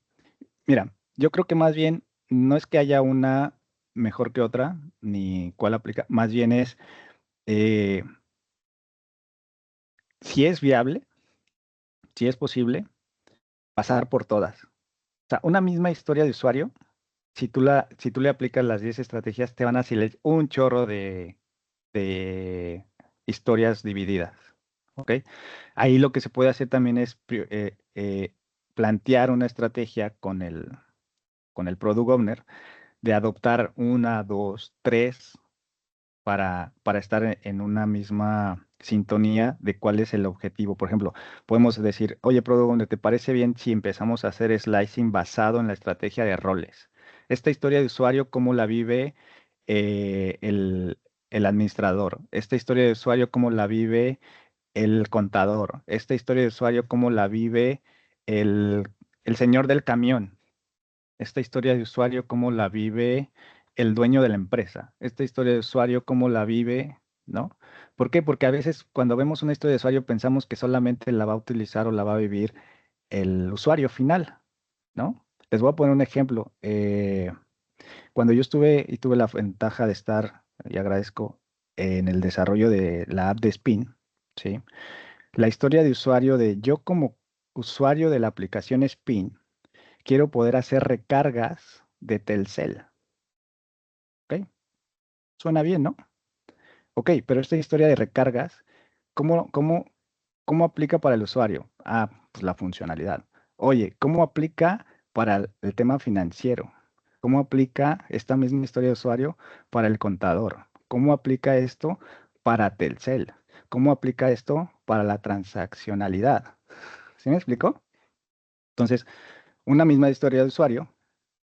Mira, yo creo que más bien no es que haya una mejor que otra, ni cuál aplica, más bien es eh, si es viable, si es posible, pasar por todas. O sea, una misma historia de usuario, si tú le aplicas las 10 estrategias, te van a salir un chorro de historias divididas. ¿Ok? Ahí lo que se puede hacer también es plantear una estrategia con el Product Owner de adoptar una, dos, tres para estar en una misma sintonía de cuál es el objetivo. Por ejemplo, podemos decir, oye, Product Owner, ¿te parece bien si empezamos a hacer slicing basado en la estrategia de roles? Esta historia de usuario, ¿cómo la vive el administrador? Esta historia de usuario, ¿cómo la vive el contador? Esta historia de usuario, ¿cómo la vive el, el señor del camión? Esta historia de usuario, ¿cómo la vive el dueño de la empresa? Esta historia de usuario, ¿cómo la vive, ¿no? ¿Por qué? Porque a veces cuando vemos una historia de usuario pensamos que solamente la va a utilizar o la va a vivir el usuario final, ¿no? Les voy a poner un ejemplo. Cuando yo estuve y tuve la ventaja de estar, y agradezco, en el desarrollo de la app de Spin, ¿sí? La historia de usuario de yo como usuario de la aplicación Spin, quiero poder hacer recargas de Telcel. ¿Ok? Suena bien, ¿no? Ok, pero esta historia de recargas, ¿cómo aplica para el usuario? Pues la funcionalidad. Oye, ¿cómo aplica para el tema financiero? ¿Cómo aplica esta misma historia de usuario para el contador? ¿Cómo aplica esto para Telcel? ¿Cómo aplica esto para la transaccionalidad? ¿Sí me explico? Entonces, una misma historia de usuario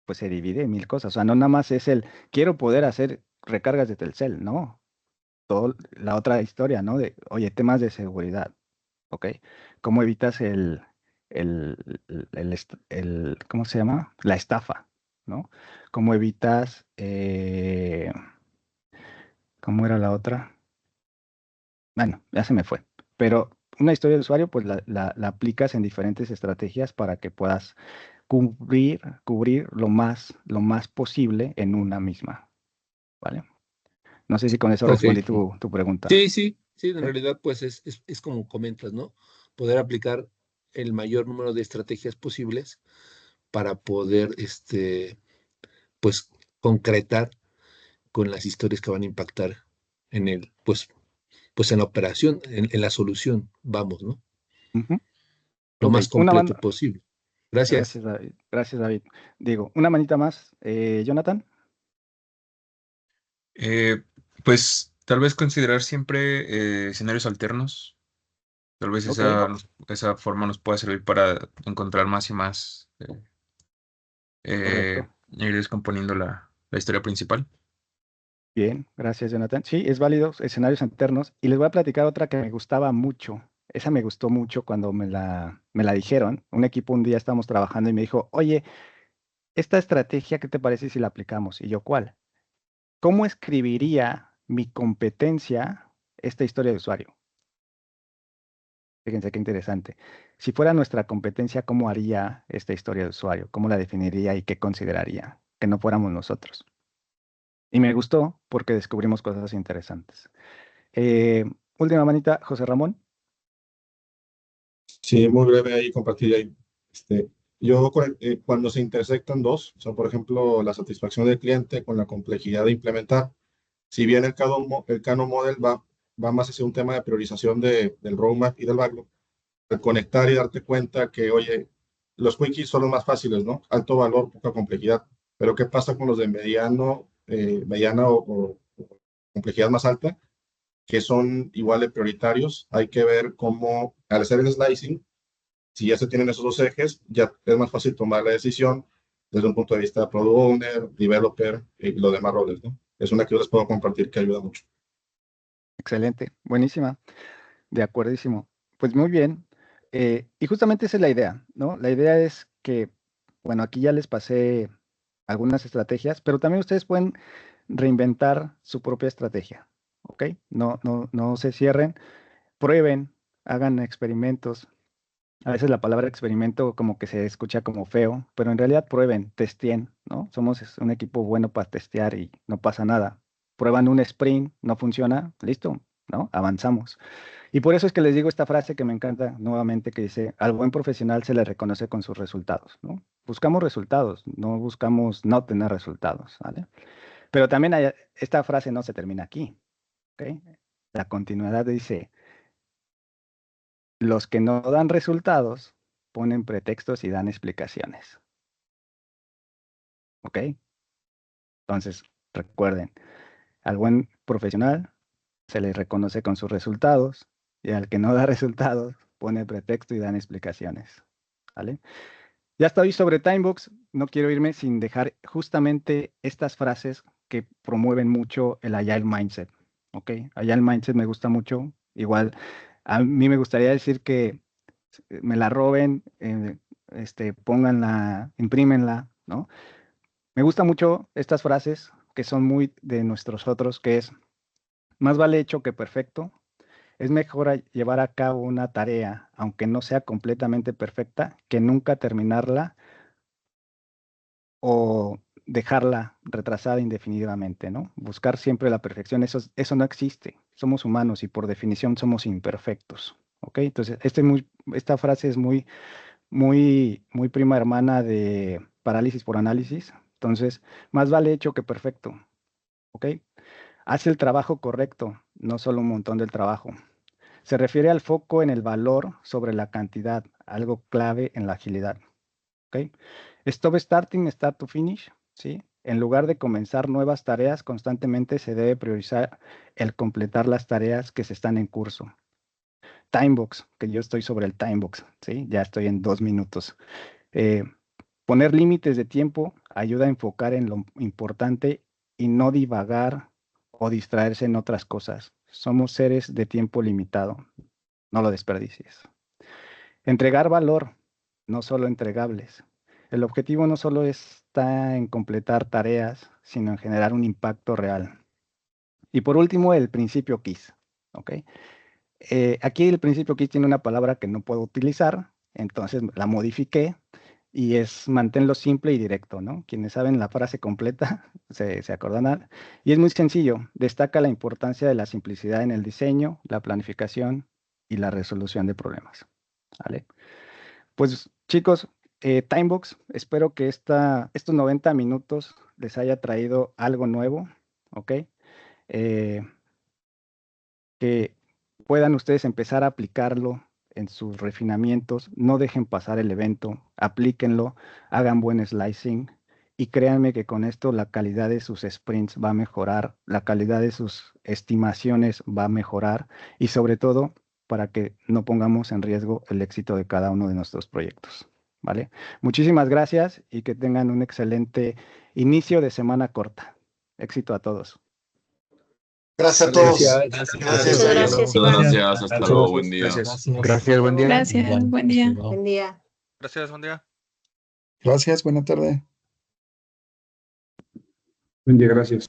pues se divide en mil cosas. O sea, no nada más es quiero poder hacer recargas de Telcel, no. Todo la otra historia, ¿no? Oye, temas de seguridad, ¿ok? ¿Cómo evitas ¿cómo se llama? La estafa, ¿no? ¿Cómo evitas, ¿cómo era la otra? Bueno, ya se me fue. Pero una historia de usuario, pues la aplicas en diferentes estrategias para que puedas cubrir lo más posible en una misma, ¿vale? No sé si con eso Ok. respondí tu pregunta. Sí, en ¿Sí? realidad pues es como comentas, ¿no? Poder aplicar el mayor número de estrategias posibles para poder, pues, concretar con las historias que van a impactar en pues en la operación, en la solución, vamos, ¿no? Ujú. Lo Ok, más completo posible. Gracias. Gracias, David. Gracias, David. Digo, una manita más. Jonathan. Pues tal vez considerar siempre escenarios alternos. Tal vez Ok, esa forma nos pueda servir para encontrar más y más, correcto. ir descomponiendo la historia principal. Bien, gracias, Jonathan. Sí, es válido, escenarios alternos. Y les voy a platicar otra que me gustaba mucho. Esa me gustó mucho cuando me la dijeron. Un equipo un día estábamos trabajando y me dijo, oye, esta estrategia, ¿qué te parece si la aplicamos? Y yo, ¿cuál? ¿Cómo escribiría mi competencia esta historia de usuario? Fíjense qué interesante. Si fuera nuestra competencia, ¿cómo haría esta historia de usuario? ¿Cómo la definiría y qué consideraría? Que no fuéramos nosotros. Y me gustó porque descubrimos cosas interesantes. Eh, Última manita, José Ramón. Sí, muy breve ahí, compartir ahí. Cuando se intersectan dos, o sea, por ejemplo, la satisfacción del cliente con la complejidad de implementar, si bien el Kano Model va más hacia un tema de priorización del roadmap y del backlog, al conectar y darte cuenta que, oye, los quickies son los más fáciles, ¿no? Alto valor, poca complejidad. Pero ¿qué pasa con los de mediana o complejidad más alta, que son igual de prioritarios? Hay que ver cómo, al hacer el slicing, si ya se tienen esos dos ejes, ya es más fácil tomar la decisión desde un punto de vista de product owner, developer y los demás roles, ¿no? Es una que yo les puedo compartir que ayuda mucho. Excelente, buenísima, de acuerdísimo. Pues muy bien. Y justamente esa es la idea, ¿no? La idea es que, bueno, aquí ya les pasé algunas estrategias, pero también ustedes pueden reinventar su propia estrategia, ¿ok? No se cierren, prueben, hagan experimentos. A veces la palabra experimento como que se escucha como feo, pero en realidad prueben, testeen, ¿no? Somos un equipo bueno para testear y no pasa nada. Prueban un sprint, no funciona, listo, ¿no? Avanzamos. Y por eso es que les digo esta frase que me encanta nuevamente, que dice, al buen profesional se le reconoce con sus resultados, ¿no? Buscamos resultados, no buscamos no tener resultados, ¿vale? Pero también esta frase no se termina aquí, ¿ok? La continuidad dice, los que no dan resultados ponen pretextos y dan explicaciones, ¿ok? Entonces, recuerden, al buen profesional se le reconoce con sus resultados y al que no da resultados pone pretexto y dan explicaciones, ¿vale? Ya estoy sobre Timebox, no quiero irme sin dejar justamente estas frases que promueven mucho el Agile Mindset, ¿ok? Agile Mindset me gusta mucho, igual a mí me gustaría decir que me la roben, pónganla, imprímenla, ¿no? Me gustan mucho estas frases que son muy de nosotros otros, que es, más vale hecho que perfecto, es mejor llevar a cabo una tarea, aunque no sea completamente perfecta, que nunca terminarla o dejarla retrasada indefinidamente, ¿no? Buscar siempre la perfección, eso no existe. Somos humanos y por definición somos imperfectos, ¿ok? Entonces, esta frase es muy, muy prima hermana de parálisis por análisis. Entonces, más vale hecho que perfecto, ¿ok? Haz el trabajo correcto, no solo un montón del trabajo. Se refiere al foco en el valor sobre la cantidad, algo clave en la agilidad, ¿ok? Stop starting, start to finish, ¿sí? En lugar de comenzar nuevas tareas, constantemente se debe priorizar el completar las tareas que se están en curso. Timebox, que yo estoy sobre el timebox, ¿sí? Ya estoy en 2 minutos. Poner límites de tiempo ayuda a enfocar en lo importante y no divagar o distraerse en otras cosas. Somos seres de tiempo limitado, no lo desperdicies. Entregar valor, no solo entregables. El objetivo no solo está en completar tareas, sino en generar un impacto real. Y por último, el principio KISS, ¿ok? Aquí el principio KISS tiene una palabra que no puedo utilizar, entonces la modifiqué y es manténlo simple y directo, ¿no? Quienes saben la frase completa se acordarán. Y es muy sencillo, destaca la importancia de la simplicidad en el diseño, la planificación y la resolución de problemas, ¿vale? Pues chicos, Timebox, espero que estos 90 minutos les haya traído algo nuevo, ¿ok? Eh, que puedan ustedes empezar a aplicarlo en sus refinamientos, no dejen pasar el evento, aplíquenlo, hagan buen slicing y créanme que con esto la calidad de sus sprints va a mejorar, la calidad de sus estimaciones va a mejorar y sobre todo para que no pongamos en riesgo el éxito de cada uno de nuestros proyectos, ¿vale? Muchísimas gracias y que tengan un excelente inicio de semana corta. Éxito a todos. Gracias a todos. Gracias, hasta luego, buen día. Gracias, buen día. Gracias, buen día. Buen día. Gracias, buen día. Gracias, buena tarde. Buen día, gracias.